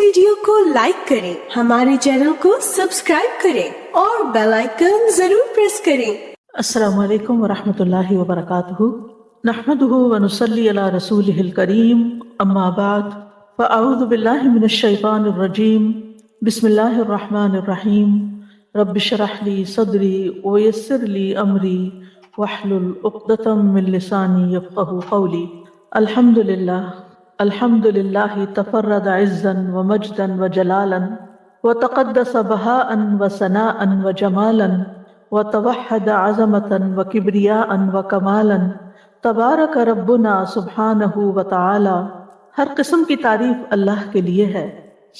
Video کو like کریں، ہمارے چینل کو سبسکرائب کریں اور بیل آئیکن ضرور پریس کریں۔ السلام علیکم ورحمۃ اللہ وبرکاتہ، نحمده ونصلی علی رسولہ الکریم، اما بعد فاعوذ باللہ من الشیطان الرجیم، بسم اللہ الرحمن الرحیم، رب اشرح لی صدری ویسر لی امری واحلل عقدۃ من لسانی یفقہوا قولی۔ الحمد للہ تفرد عزا ومجدا وجلالا وتقدس بہاء وثناء وجمالا وتوحد عظمة وكبرياء وكمالا، تبارک ربنا سبحانہ وتعالی۔ ہر قسم کی تعریف اللہ کے لیے ہے،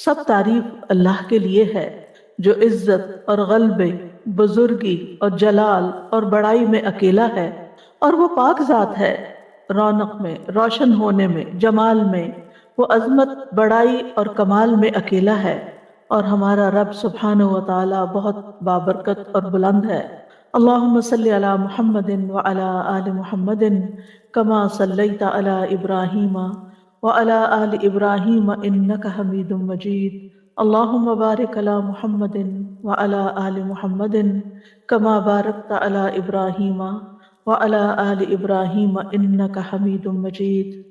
سب تعریف اللہ کے لیے ہے جو عزت اور غلبے، بزرگی اور جلال اور بڑائی میں اکیلا ہے، اور وہ پاک ذات ہے، رونق میں، روشن ہونے میں، جمال میں، وہ عظمت، بڑائی اور کمال میں اکیلا ہے، اور ہمارا رب سبحانہ و تعالی بہت بابرکت اور بلند ہے۔ اللہم صلی علی محمد وعلی آل محمد کما صلیت علی ابراہیم وعلی آل ابراہیم انک حمید مجید۔ اللہم بارک علی محمد وعلی آل محمد کما بارکت علی ابراہیم وعلی آل ابراہیم انک حمید مجید۔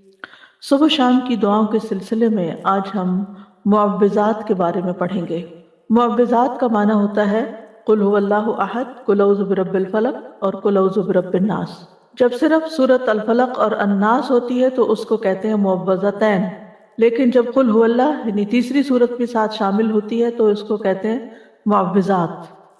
صبح شام کی دعاؤں کے سلسلے میں آج ہم معوذات کے بارے میں پڑھیں گے۔ معوذات کا معنی ہوتا ہے قل هو اللہ احد، قل اعوذ برب الفلق اور قل اعوذ برب الناس۔ جب صرف سورۃ الفلق اور الناس ہوتی ہے تو اس کو کہتے ہیں معوذتین، لیکن جب قل هو اللہ یعنی تیسری سورت بھی ساتھ شامل ہوتی ہے تو اس کو کہتے ہیں معوذات،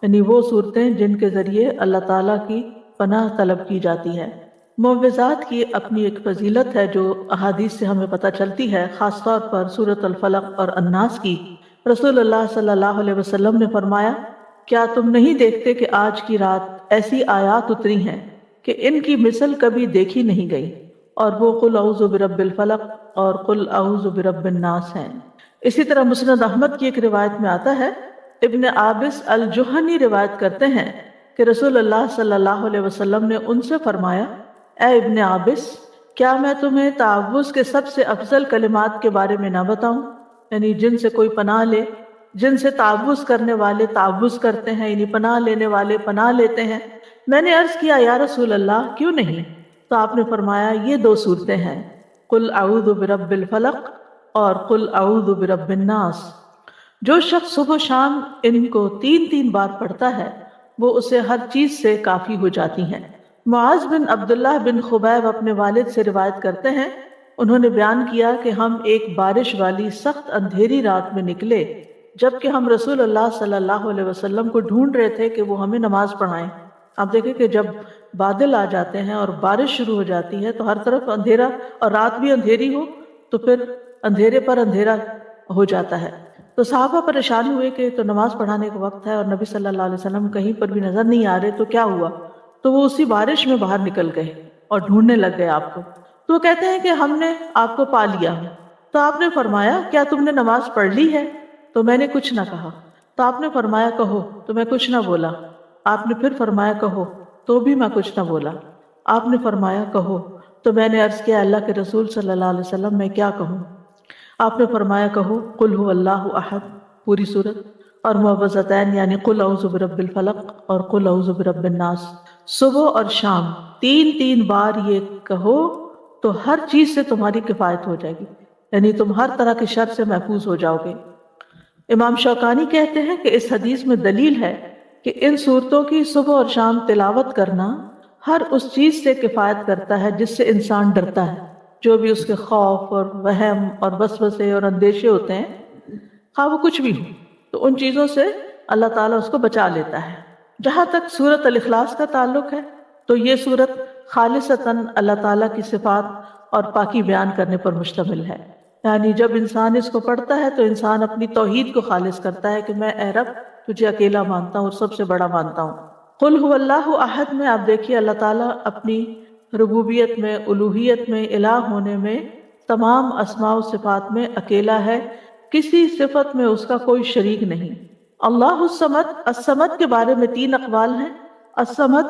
یعنی وہ صورتیں جن کے ذریعے اللہ تعالیٰ کی پناہ طلب کی جاتی ہے۔ معوذات کی اپنی ایک فضیلت ہے جو احادیث سے ہمیں پتہ چلتی ہے، خاص طور پر سورۃ الفلق اور الناس کی۔ رسول اللہ صلی اللہ علیہ وسلم نے فرمایا، کیا تم نہیں دیکھتے کہ آج کی رات ایسی آیات اتری ہیں کہ ان کی مثل کبھی دیکھی نہیں گئی، اور وہ قل اعوذ برب الفلق اور قل اعوذ برب الناس ہیں۔ اسی طرح مسند احمد کی ایک روایت میں آتا ہے، ابن عابس الجہنی روایت کرتے ہیں کہ رسول اللہ صلی اللہ علیہ وسلم نے ان سے فرمایا، اے ابن عابس، کیا میں تمہیں تعوذ کے سب سے افضل کلمات کے بارے میں نہ بتاؤں، یعنی جن سے کوئی پناہ لے، جن سے تعوذ کرنے والے تعوذ کرتے ہیں، یعنی پناہ لینے والے پناہ لیتے ہیں۔ میں نے عرض کیا یا رسول اللہ کیوں نہیں؟ تو آپ نے فرمایا یہ دو صورتیں ہیں، قل اعوذ برب الفلق اور قل اعوذ برب الناس۔ جو شخص صبح و شام ان کو 3 بار پڑھتا ہے وہ اسے ہر چیز سے کافی ہو جاتی ہیں۔ معاذ بن عبداللہ بن خبیب اپنے والد سے روایت کرتے ہیں، انہوں نے بیان کیا کہ ہم ایک بارش والی سخت اندھیری رات میں نکلے، جبکہ ہم رسول اللہ صلی اللہ علیہ وسلم کو ڈھونڈ رہے تھے کہ وہ ہمیں نماز پڑھائیں۔ آپ دیکھیں کہ جب بادل آ جاتے ہیں اور بارش شروع ہو جاتی ہے تو ہر طرف اندھیرا، اور رات بھی اندھیری ہو تو پھر اندھیرے پر اندھیرا ہو جاتا ہے۔ تو صحابہ پریشان ہوئے کہ تو نماز پڑھانے کا وقت ہے اور نبی صلی اللہ علیہ وسلم کہیں پر بھی نظر نہیں آ رہے، تو کیا ہوا؟ تو وہ اسی بارش میں باہر نکل گئے اور ڈھونڈنے لگ گئے آپ کو۔ تو وہ کہتے ہیں کہ ہم نے آپ کو پا لیا۔ تو آپ نے فرمایا کیا تم نے نماز پڑھ لی ہے؟ تو میں نے کچھ نہ کہا۔ تو آپ نے فرمایا کہو، تو میں کچھ نہ بولا۔ آپ نے پھر فرمایا کہو، تو بھی میں کچھ نہ بولا۔ آپ نے فرمایا کہو، تو میں نے عرض کیا اللہ کے رسول صلی اللہ علیہ وسلم میں کیا کہوں؟ آپ نے فرمایا کہو قل هو اللہ احد، پوری سورت، اور معوذتین یعنی قل اعوذ برب الفلق اور قل اعوذ برب الناس۔ صبح اور شام 3 بار یہ کہو تو ہر چیز سے تمہاری کفایت ہو جائے گی، یعنی تم ہر طرح کے شر سے محفوظ ہو جاؤ گے۔ امام شوکانی کہتے ہیں کہ اس حدیث میں دلیل ہے کہ ان صورتوں کی صبح اور شام تلاوت کرنا ہر اس چیز سے کفایت کرتا ہے جس سے انسان ڈرتا ہے، جو بھی اس کے خوف اور وہم اور وسوسے اور اندیشے ہوتے ہیں، خواہ وہ کچھ بھی ہو، تو ان چیزوں سے اللہ تعالیٰ اس کو بچا لیتا ہے۔ جہاں تک سورۃ الاخلاص کا تعلق ہے تو یہ سورت خالصتاً اللہ تعالیٰ کی صفات اور پاکی بیان کرنے پر مشتمل ہے، یعنی جب انسان اس کو پڑھتا ہے تو انسان اپنی توحید کو خالص کرتا ہے کہ میں اے رب تجھے اکیلا مانتا ہوں اور سب سے بڑا مانتا ہوں۔ قل هو اللہ احد میں آپ دیکھیے اللہ تعالیٰ اپنی ربوبیت میں، الوہیت میں، الہ ہونے میں، تمام اسماء و صفات میں اکیلا ہے، کسی صفت میں اس کا کوئی شریک نہیں۔ اللہ الصمد، الصمد کے بارے میں 3 اقوال ہیں۔ الصمد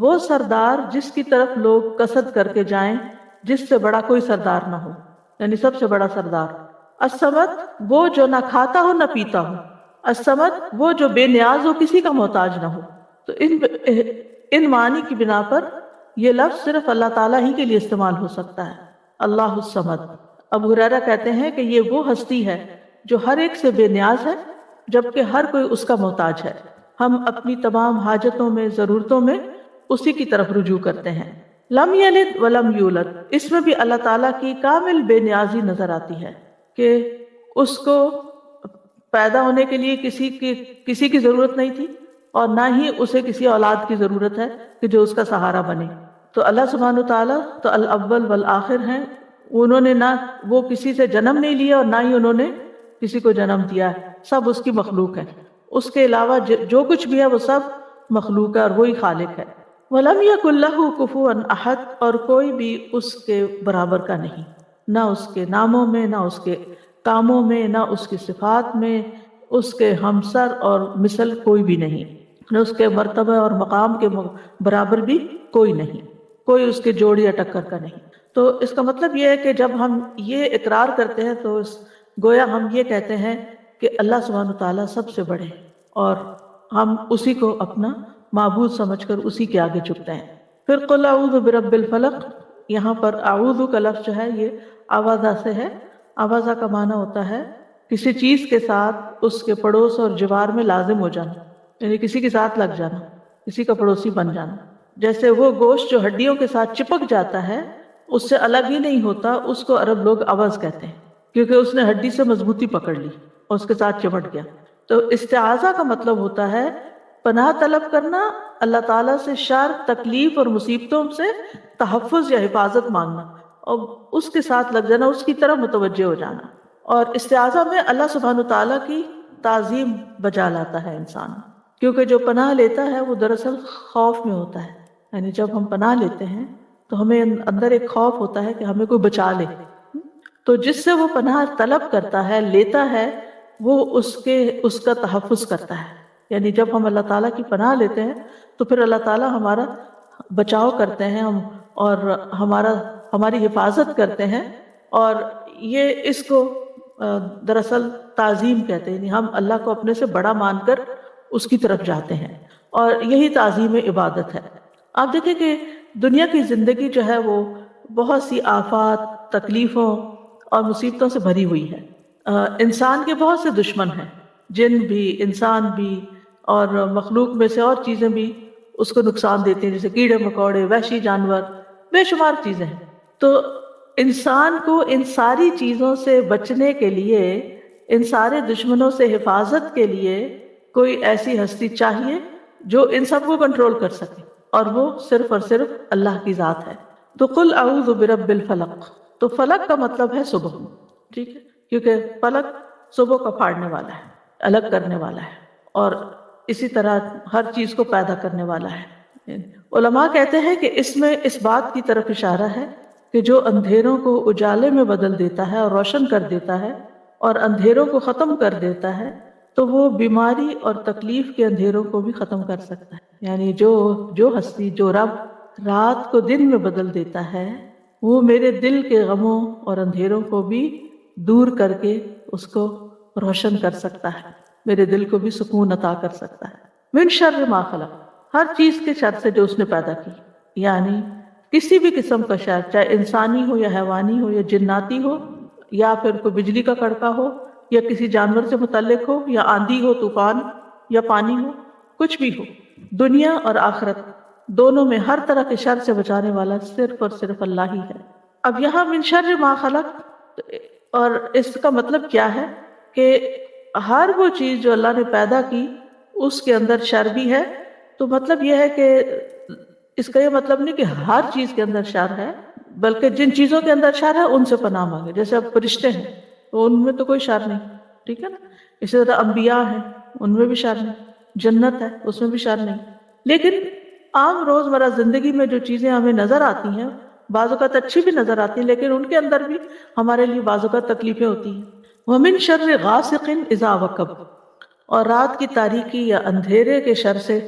وہ سردار جس کی طرف لوگ قصد کر کے جائیں جس سے بڑا کوئی سردار نہ ہو، یعنی سب سے بڑا سردار۔ الصمد وہ جو نہ کھاتا ہو نہ پیتا ہو، الصمد وہ جو بے نیاز ہو، کسی کا محتاج نہ ہو۔ تو ان معنی کی بنا پر یہ لفظ صرف اللہ تعالیٰ ہی کے لیے استعمال ہو سکتا ہے، اللہ الصمد۔ ابو ہریرہ کہتے ہیں کہ یہ وہ ہستی ہے جو ہر ایک سے بے نیاز ہے، جبکہ ہر کوئی اس کا محتاج ہے۔ ہم اپنی تمام حاجتوں میں، ضرورتوں میں اسی کی طرف رجوع کرتے ہیں۔ لم یلد ولم یولد، اس میں بھی اللہ تعالیٰ کی کامل بے نیازی نظر آتی ہے کہ اس کو پیدا ہونے کے لیے کسی کی ضرورت نہیں تھی، اور نہ ہی اسے کسی اولاد کی ضرورت ہے کہ جو اس کا سہارا بنے۔ تو اللہ سبحانہ وتعالیٰ تو الاول والآخر ہیں، انہوں نے نہ وہ کسی سے جنم نہیں لیا اور نہ ہی انہوں نے کسی کو جنم دیا ہے، سب اس کی مخلوق ہے۔ اس کے علاوہ جو کچھ بھی ہے وہ سب مخلوق ہے اور وہی خالق ہے۔ وَلَمْ يَكُنْ لَهُ كُفُوًا أَحَدٌ، اور کوئی بھی اس کے برابر کا نہیں، نہ اس کے ناموں میں، نہ اس کے کاموں میں، نہ اس کی صفات میں اس کے ہمسر اور مثل کوئی بھی نہیں، نہ اس کے مرتبہ اور مقام کے برابر بھی کوئی نہیں، کوئی اس کے جوڑ یا ٹکر کا نہیں۔ تو اس کا مطلب یہ ہے کہ جب ہم یہ اقرار کرتے ہیں تو گویا ہم یہ کہتے ہیں کہ اللہ سبحانہ تعالیٰ سب سے بڑے ہیں، اور ہم اسی کو اپنا معبود سمجھ کر اسی کے آگے جھکتے ہیں۔ پھر قل اعوذ برب الفلق، یہاں پر اعوذ کا لفظ جو ہے یہ آوازہ سے ہے۔ آوازہ کا معنی ہوتا ہے کسی چیز کے ساتھ اس کے پڑوس اور جوار میں لازم ہو جانا، یعنی کسی کے ساتھ لگ جانا، کسی کا پڑوسی بن جانا۔ جیسے وہ گوشت جو ہڈیوں کے ساتھ چپک جاتا ہے، اس سے الگ ہی نہیں ہوتا، اس کو عرب لوگ اوز کہتے ہیں، کیونکہ اس نے ہڈی سے مضبوطی پکڑ لی اور اس کے ساتھ چمٹ گیا۔ تو استعاذہ کا مطلب ہوتا ہے پناہ طلب کرنا، اللہ تعالیٰ سے شر، تکلیف اور مصیبتوں سے تحفظ یا حفاظت مانگنا، اور اس کے ساتھ لگ جانا، اس کی طرف متوجہ ہو جانا۔ اور استعاذہ میں اللہ سبحانہ تعالیٰ کی تعظیم بجا لاتا ہے انسان، کیونکہ جو پناہ لیتا ہے وہ دراصل خوف میں ہوتا ہے، یعنی جب ہم پناہ لیتے ہیں تو ہمیں اندر ایک خوف ہوتا ہے کہ ہمیں کوئی بچا لے۔ تو جس سے وہ پناہ طلب کرتا ہے، لیتا ہے، وہ اس کا تحفظ کرتا ہے۔ یعنی جب ہم اللہ تعالیٰ کی پناہ لیتے ہیں تو پھر اللہ تعالیٰ ہمارا بچاؤ کرتے ہیں اور ہماری حفاظت کرتے ہیں، اور یہ اس کو دراصل تعظیم کہتے ہیں، یعنی ہم اللہ کو اپنے سے بڑا مان کر اس کی طرف جاتے ہیں، اور یہی تعظیم عبادت ہے۔ آپ دیکھیں کہ دنیا کی زندگی جو ہے وہ بہت سی آفات، تکلیفوں اور مصیبتوں سے بھری ہوئی ہے۔ انسان کے بہت سے دشمن ہیں، جن بھی، انسان بھی، اور مخلوق میں سے اور چیزیں بھی اس کو نقصان دیتے ہیں، جیسے کیڑے مکوڑے، وحشی جانور، بے شمار چیزیں ہیں۔ تو انسان کو ان ساری چیزوں سے بچنے کے لیے، ان سارے دشمنوں سے حفاظت کے لیے کوئی ایسی ہستی چاہیے جو ان سب کو کنٹرول کر سکے، اور وہ صرف اور صرف اللہ کی ذات ہے۔ تو قل اعوذ برب الفلق، تو فلق کا مطلب ہے صبح، ٹھیک ہے، کیونکہ فلق صبح کا پھاڑنے والا ہے، الگ کرنے والا ہے، اور اسی طرح ہر چیز کو پیدا کرنے والا ہے۔ علماء کہتے ہیں کہ اس میں اس بات کی طرف اشارہ ہے کہ جو اندھیروں کو اجالے میں بدل دیتا ہے اور روشن کر دیتا ہے، اور اندھیروں کو ختم کر دیتا ہے، تو وہ بیماری اور تکلیف کے اندھیروں کو بھی ختم کر سکتا ہے۔ یعنی جو ہستی، جو رب رات کو دن میں بدل دیتا ہے، وہ میرے دل کے غموں اور اندھیروں کو بھی دور کر کے اس کو روشن کر سکتا ہے، میرے دل کو بھی سکون عطا کر سکتا ہے۔ من شر ما خلق، ہر چیز کے شر سے جو اس نے پیدا کی، یعنی کسی بھی قسم کا شر، چاہے انسانی ہو یا حیوانی ہو یا جناتی ہو، یا پھر کوئی بجلی کا کڑکا ہو، یا کسی جانور سے متعلق ہو، یا آندھی ہو، طوفان، یا پانی ہو، کچھ بھی ہو، دنیا اور آخرت دونوں میں ہر طرح کے شر سے بچانے والا صرف اور صرف اللہ ہی ہے۔ اب یہاں من شر ما خلق، اور اس کا مطلب کیا ہے کہ ہر وہ چیز جو اللہ نے پیدا کی اس کے اندر شر بھی ہے۔ تو مطلب یہ ہے کہ اس کا یہ مطلب نہیں کہ ہر چیز کے اندر شر ہے، بلکہ جن چیزوں کے اندر شر ہے ان سے پناہ مانگے۔ جیسے اب فرشتے ہیں تو ان میں تو کوئی شر نہیں، ٹھیک ہے نا، اسی طرح انبیاء ہیں، ان میں بھی شر نہیں، جنت ہے اس میں بھی شر نہیں۔ لیکن عام روزمرہ زندگی میں جو چیزیں ہمیں نظر آتی ہیں، بعض اوقات اچھی بھی نظر آتی ہیں، لیکن ان کے اندر بھی ہمارے لیے بعض اوقات تکلیفیں ہوتی ہیں۔ وَمِن شَرِّ غَاسِقٍ إِذَا وَقَبَ، اور رات کی تاریکی یا اندھیرے کے شر سے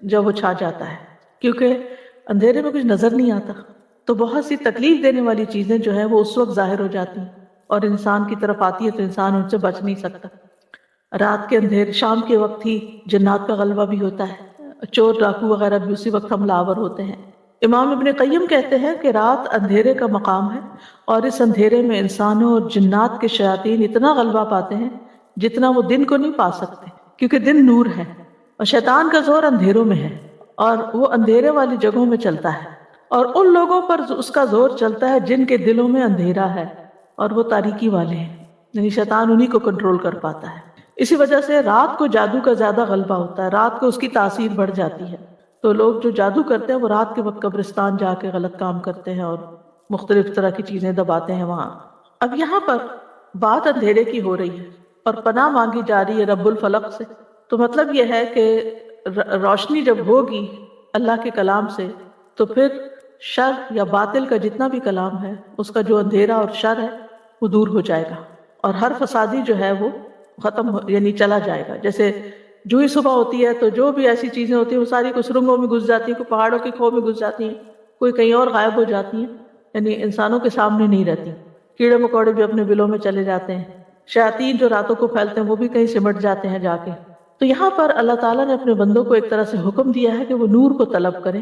جب وہ چھا جاتا ہے، کیونکہ اندھیرے میں کچھ نظر نہیں آتا، تو بہت سی تکلیف دینے والی چیزیں جو ہیں وہ اس وقت ظاہر ہو جاتی ہیں۔ اور انسان کی طرف آتی ہے تو انسان ان سے بچ نہیں سکتا۔ رات کے اندھیر شام کے وقت ہی جنات کا غلبہ بھی ہوتا ہے، چور ڈاکو وغیرہ بھی اسی وقت حملہ آور ہوتے ہیں۔ امام ابن قیم کہتے ہیں کہ رات اندھیرے کا مقام ہے، اور اس اندھیرے میں انسانوں اور جنات کے شیاطین اتنا غلبہ پاتے ہیں جتنا وہ دن کو نہیں پا سکتے، کیونکہ دن نور ہے اور شیطان کا زور اندھیروں میں ہے، اور وہ اندھیرے والی جگہوں میں چلتا ہے، اور ان لوگوں پر اس کا زور چلتا ہے جن کے دلوں میں اندھیرا ہے اور وہ تاریکی والے ہیں، یعنی شیطان انہی کو کنٹرول کر پاتا ہے۔ اسی وجہ سے رات کو جادو کا زیادہ غلبہ ہوتا ہے، رات کو اس کی تاثیر بڑھ جاتی ہے، تو لوگ جو جادو کرتے ہیں وہ رات کے وقت قبرستان جا کے غلط کام کرتے ہیں اور مختلف طرح کی چیزیں دباتے ہیں وہاں۔ اب یہاں پر بات اندھیرے کی ہو رہی ہے اور پناہ مانگی جا رہی ہے رب الفلق سے، تو مطلب یہ ہے کہ روشنی جب ہوگی اللہ کے کلام سے تو پھر شر یا باطل کا جتنا بھی کلام ہے اس کا جو اندھیرا اور شر ہے وہ دور ہو جائے گا، اور ہر فسادی جو ہے وہ ختم یعنی چلا جائے گا۔ جیسے جو ہی صبح ہوتی ہے تو جو بھی ایسی چیزیں ہوتی ہیں وہ ساری کوئی سرنگوں میں گھس جاتی ہیں، کوئی پہاڑوں کی کھو میں گھس جاتی ہیں، کوئی کہیں اور غائب ہو جاتی ہیں، یعنی انسانوں کے سامنے نہیں رہتی۔ کیڑے مکوڑے بھی اپنے بلوں میں چلے جاتے ہیں، شیاطین جو راتوں کو پھیلتے ہیں وہ بھی کہیں سمٹ جاتے ہیں جا کے۔ تو یہاں پر اللہ تعالیٰ نے اپنے بندوں کو ایک طرح سے حکم دیا ہے کہ وہ نور کو طلب کریں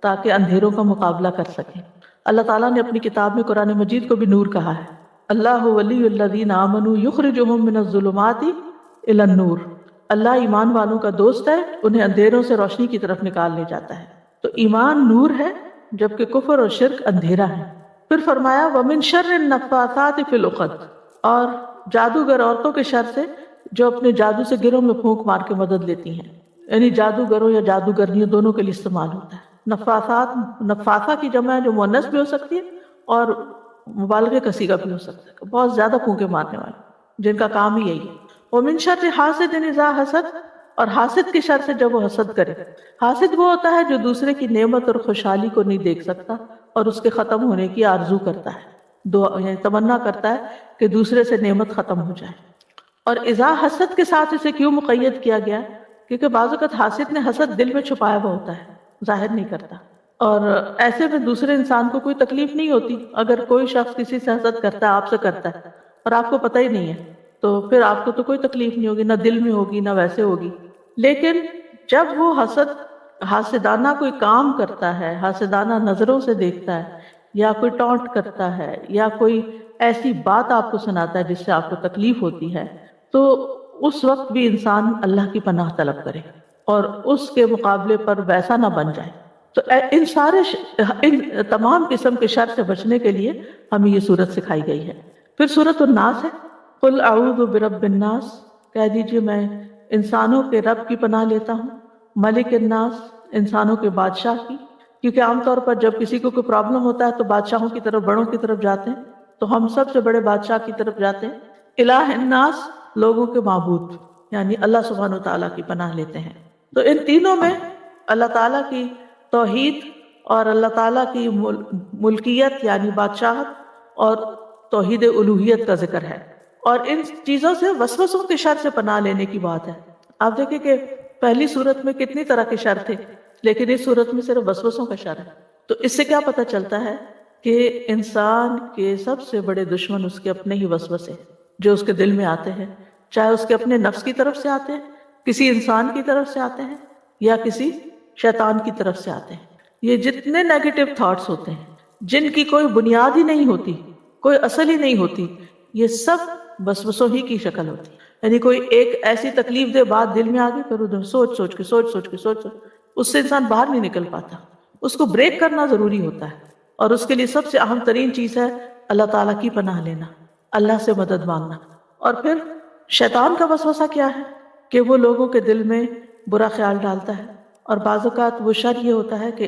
تاکہ اندھیروں کا مقابلہ کر سکیں۔ اللہ تعالیٰ نے اپنی کتاب میں قرآن مجید کو بھی نور کہا ہے، اللہ ولی الذین آمنوا یخرجہم من الظلمات الی النور، اللہ ایمان والوں کا دوست ہے، انہیں اندھیروں سے روشنی کی طرف نکال لے جاتا ہے۔ تو ایمان نور ہے جبکہ کفر اور شرک اندھیرا ہے۔ پھر فرمایا وَمِن شَرِّ النَّفَّاثَاتِ فِی الْعُقَدِ، اور جادوگر عورتوں کے شر سے جو اپنے جادو سے گروں میں پھونک مار کے مدد لیتی ہیں، یعنی جادوگروں یا جادوگرنیوں دونوں کے لیے استعمال ہوتا ہے۔ نفاثات، نفاثہ کی جمع ہے جو مؤنث بھی ہو سکتی ہے اور مبالغے کا صیغہ بھی ہو سکتا ہے، بہت زیادہ پھونکے مارنے والے جن کا کام ہی یہی ہے۔ وَمِن شَرِّ حَاسِدٍ إِذَا حَسَدَ، اور حاسد کے شر سے جب وہ حسد کرے۔ حاسد وہ ہوتا ہے جو دوسرے کی نعمت اور خوشحالی کو نہیں دیکھ سکتا اور اس کے ختم ہونے کی آرزو کرتا ہے، یعنی تمنا کرتا ہے کہ دوسرے سے نعمت ختم ہو جائے۔ اور اذا حسد کے ساتھ اسے کیوں مقید کیا گیا؟ کیونکہ بعض اوقات حاسد نے حسد دل میں چھپایا ہوا ہوتا ہے، ظاہر نہیں کرتا، اور ایسے میں دوسرے انسان کو کوئی تکلیف نہیں ہوتی۔ اگر کوئی شخص کسی سے حسد کرتا ہے، آپ سے کرتا ہے اور آپ کو پتہ ہی نہیں ہے تو پھر آپ کو تو کوئی تکلیف نہیں ہوگی، نہ دل میں ہوگی نہ ویسے ہوگی۔ لیکن جب وہ حاسدانہ کوئی کام کرتا ہے، حاسدانہ نظروں سے دیکھتا ہے، یا کوئی ٹونٹ کرتا ہے، یا کوئی ایسی بات آپ کو سناتا ہے جس سے آپ کو تکلیف ہوتی ہے، تو اس وقت بھی انسان اللہ کی پناہ طلب کرے اور اس کے مقابلے پر ویسا نہ بن جائے۔ تو ان تمام قسم کے شر سے بچنے کے لیے ہمیں یہ صورت سکھائی گئی ہے۔ پھر سورۃ الناس ہے، قل اعوذ برب الناس، کہہ دیجئے میں انسانوں کے رب کی پناہ لیتا ہوں، ملک الناس، انسانوں کے بادشاہ کی، کیونکہ عام طور پر جب کسی کو کوئی پرابلم ہوتا ہے تو بادشاہوں کی طرف، بڑوں کی طرف جاتے ہیں، تو ہم سب سے بڑے بادشاہ کی طرف جاتے ہیں۔ الہ الناس، لوگوں کے معبود، یعنی اللہ سبحانہ و تعالیٰ کی پناہ لیتے ہیں۔ تو ان تینوں میں اللہ تعالیٰ کی توحید اور اللہ تعالیٰ کی ملکیت یعنی بادشاہت اور توحید الوہیت کا ذکر ہے، اور ان چیزوں سے وسوسوں کے شر سے پناہ لینے کی بات ہے۔ آپ دیکھیں کہ پہلی صورت میں کتنی طرح کے شر تھے، لیکن اس صورت میں صرف وسوسوں کا شر ہے۔ تو اس سے کیا پتہ چلتا ہے کہ انسان کے سب سے بڑے دشمن اس کے اپنے ہی وسوسے جو اس کے دل میں آتے ہیں، چاہے اس کے اپنے نفس کی طرف سے آتے ہیں، کسی انسان کی طرف سے آتے ہیں، یا کسی شیطان کی طرف سے آتے ہیں۔ یہ جتنے نیگیٹو تھاٹس ہوتے ہیں جن کی کوئی بنیاد ہی نہیں ہوتی، کوئی اصل ہی نہیں ہوتی، یہ سب وسوسوں ہی کی شکل ہوتی ہے۔ یعنی کوئی ایک ایسی تکلیف دہ بات دل میں آ گئی، پھر ادھر سوچ اس سے انسان باہر نہیں نکل پاتا، اس کو بریک کرنا ضروری ہوتا ہے، اور اس کے لیے سب سے اہم ترین چیز ہے اللہ تعالیٰ کی پناہ لینا، اللہ سے مدد مانگنا۔ اور پھر شیطان کا وسوسہ کیا ہے کہ وہ لوگوں کے دل میں برا خیال ڈالتا ہے، اور بعض اوقات وہ شر یہ ہوتا ہے کہ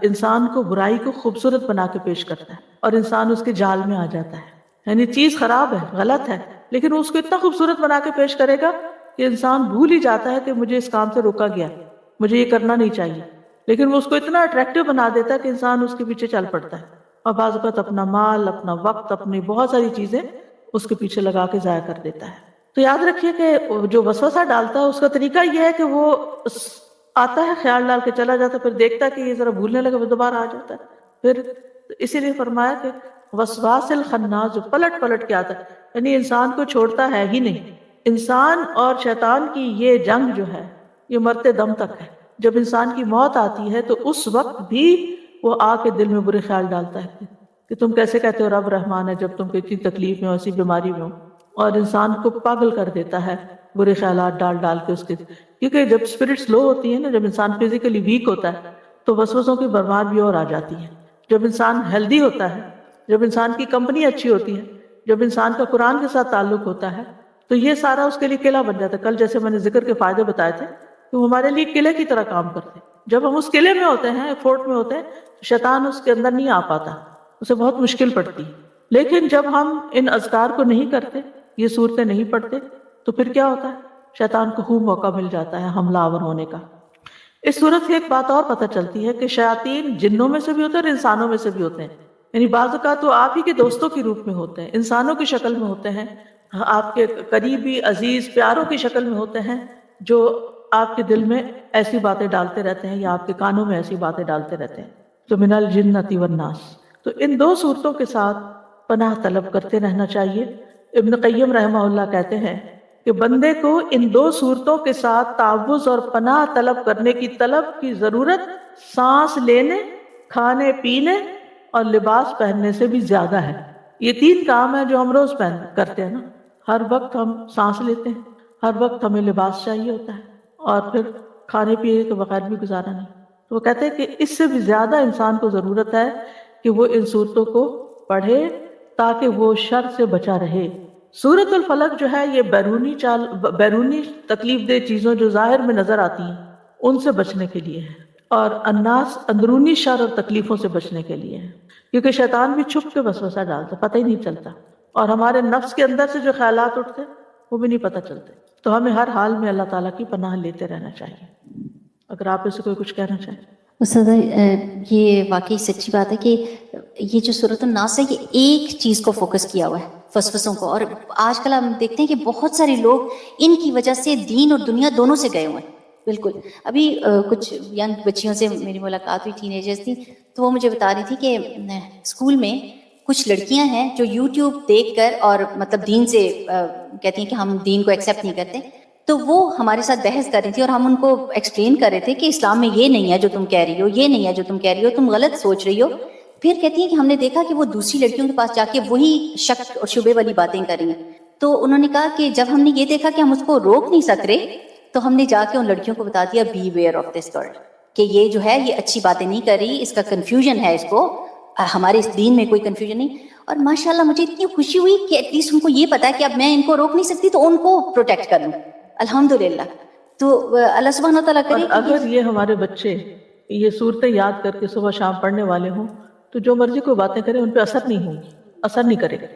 انسان کو برائی کو خوبصورت بنا کے پیش کرتا ہے اور انسان اس کے جال میں آ جاتا ہے، یعنی چیز خراب ہے، غلط ہے، لیکن وہ اس کو اتنا خوبصورت بنا کے پیش کرے گا کہ انسان بھول ہی جاتا ہے کہ مجھے اس کام سے روکا گیا، مجھے یہ کرنا نہیں چاہیے، لیکن وہ اس کو اتنا اٹریکٹیو بنا دیتا ہے کہ انسان اس کے پیچھے چل پڑتا ہے، اور بعض اوقات اپنا مال، اپنا وقت، اپنی بہت ساری چیزیں اس کے پیچھے لگا کے ضائع کر دیتا ہے۔ تو یاد رکھیے کہ جو وسوسہ ڈالتا ہے اس کا طریقہ یہ ہے کہ وہ آتا ہے، خیال ڈال کے چلا جاتا ہے، پھر دیکھتا ہے کہ یہ ذرا بھولنے لگا، وہ دوبارہ آ جاتا ہے، پھر اسی لیے فرمایا کہ وسواس الخناس، جو پلٹ پلٹ کے آتا ہے، یعنی انسان کو چھوڑتا ہے ہی نہیں. انسان اور شیطان کی یہ جنگ جو ہے یہ مرتے دم تک ہے. جب انسان کی موت آتی ہے تو اس وقت بھی وہ آ کے دل میں برے خیال ڈالتا ہے کہ تم کیسے کہتے ہو رب رحمان ہے جب تم کو اتنی تکلیف میں ہو، ایسی بیماری میں ہو، اور انسان کو پاگل کر دیتا ہے برے خیالات ڈال ڈال کے اس کے. کیونکہ جب اسپرٹ لو ہوتی ہے نا، جب انسان فزیکلی ویک ہوتا ہے تو وسوسوں کی برمار بھی اور آ جاتی ہے. جب انسان ہیلدی ہوتا ہے، جب انسان کی کمپنی اچھی ہوتی ہے، جب انسان کا قرآن کے ساتھ تعلق ہوتا ہے تو یہ سارا اس کے لیے قلعہ بن جاتا ہے. کل جیسے میں نے ذکر کے فائدے بتائے تھے کہ وہ ہمارے لیے قلعے کی طرح کام کرتے ہیں. جب ہم اس قلعے میں ہوتے ہیں، فورٹ میں ہوتے ہیں، شیطان اس کے اندر نہیں آ پاتا، اسے بہت مشکل پڑتی. لیکن جب ہم ان اذکار کو نہیں کرتے، یہ صورتیں نہیں پڑھتے، تو پھر کیا ہوتا ہے؟ شیطان کو خوب موقع مل جاتا ہے حملہ آور ہونے کا. اس صورت سے ایک بات اور پتہ چلتی ہے کہ شیاطین جنوں میں سے بھی ہوتے ہیں اور انسانوں میں سے بھی ہوتے ہیں. یعنی بعض اوقات تو آپ ہی کے دوستوں کے روپ میں ہوتے ہیں، انسانوں کی شکل میں ہوتے ہیں، آپ کے قریبی عزیز پیاروں کی شکل میں ہوتے ہیں، جو آپ کے دل میں ایسی باتیں ڈالتے رہتے ہیں یا آپ کے کانوں میں ایسی باتیں ڈالتے رہتے ہیں. تو من الجنۃ والناس. تو ان دو صورتوں کے ساتھ پناہ طلب کرتے رہنا چاہیے. ابن قیم رحمہ اللہ کہتے ہیں کہ بندے کو ان دو صورتوں کے ساتھ تعوذ اور پناہ طلب کرنے کی طلب کی ضرورت سانس لینے، کھانے پینے اور لباس پہننے سے بھی زیادہ ہے. یہ تین کام ہیں جو ہم روز کرتے ہیں نا. ہر وقت ہم سانس لیتے ہیں، ہر وقت ہمیں لباس چاہیے ہوتا ہے، اور پھر کھانے پینے کے بغیر بھی گزارا نہیں. تو وہ کہتے ہیں کہ اس سے بھی زیادہ انسان کو ضرورت ہے کہ وہ ان صورتوں کو پڑھے تاکہ وہ شر سے بچا رہے. سورۃ الفلق جو ہے یہ بیرونی تکلیف دہ چیزوں جو ظاہر میں نظر آتی ہیں ان سے بچنے کے لیے ہے، اور الناس اندرونی شر اور تکلیفوں سے بچنے کے لیے ہے. کیونکہ شیطان بھی چھپ کے وسوسہ ڈالتا، پتہ ہی نہیں چلتا، اور ہمارے نفس کے اندر سے جو خیالات اٹھتے وہ بھی نہیں پتہ چلتے. تو ہمیں ہر حال میں اللہ تعالیٰ کی پناہ لیتے رہنا چاہیے. اگر آپ اسے کوئی کچھ کہنا چاہیں. استاد یہ واقعی سچی بات ہے کہ یہ جو سورۃ الناس ہے یہ ایک چیز کو فوکس کیا ہوا ہے، وسوسوں کو. اور آج کل ہم دیکھتے ہیں کہ بہت سارے لوگ ان کی وجہ سے دین اور دنیا دونوں سے گئے ہوئے ہیں. بالکل. ابھی کچھ ینگ بچیوں سے میری ملاقات ہوئی، ٹین ایجرز تھی، تو وہ مجھے بتا رہی تھی کہ اسکول میں کچھ لڑکیاں ہیں جو یوٹیوب دیکھ کر اور مطلب دین سے کہتی ہیں کہ ہم دین کو ایکسیپٹ نہیں کرتے. تو وہ ہمارے ساتھ بحث کر رہی تھی اور ہم ان کو ایکسپلین کر رہے تھے کہ اسلام میں یہ نہیں ہے جو تم کہہ رہی ہو، یہ نہیں ہے جو تم کہہ رہی ہو، تم غلط سوچ رہی ہو. پھر کہتی ہیں کہ ہم نے دیکھا کہ وہ دوسری لڑکیوں کے پاس جا کے وہی شک اور شبے والی باتیں کر رہی ہیں. تو انہوں نے کہا کہ جب ہم نے یہ دیکھا کہ ہم اس کو روک نہیں سک رہے تو ہم نے جا کے ان لڑکیوں کو بتا دیا beware of this girl, کہ یہ جو ہے یہ اچھی باتیں نہیں کر رہی، اس کا کنفیوژن ہے، اس کو ہمارے اس دین میں کوئی کنفیوژن نہیں. اور ماشاءاللہ مجھے اتنی خوشی ہوئی کہ ایٹ لیسٹ ان کو یہ پتا ہے کہ اب میں ان کو روک نہیں سکتی تو ان کو پروٹیکٹ کر لوں. الحمدللہ. تو اللہ سبحانہ تعالیٰ کرے کہ اگر یہ ہمارے بچے یہ صورتیں یاد کر کے صبح شام پڑھنے والے ہوں تو جو مرضی کوئی باتیں کریں ان پہ اثر نہیں ہوگی، اثر نہیں کرے گا،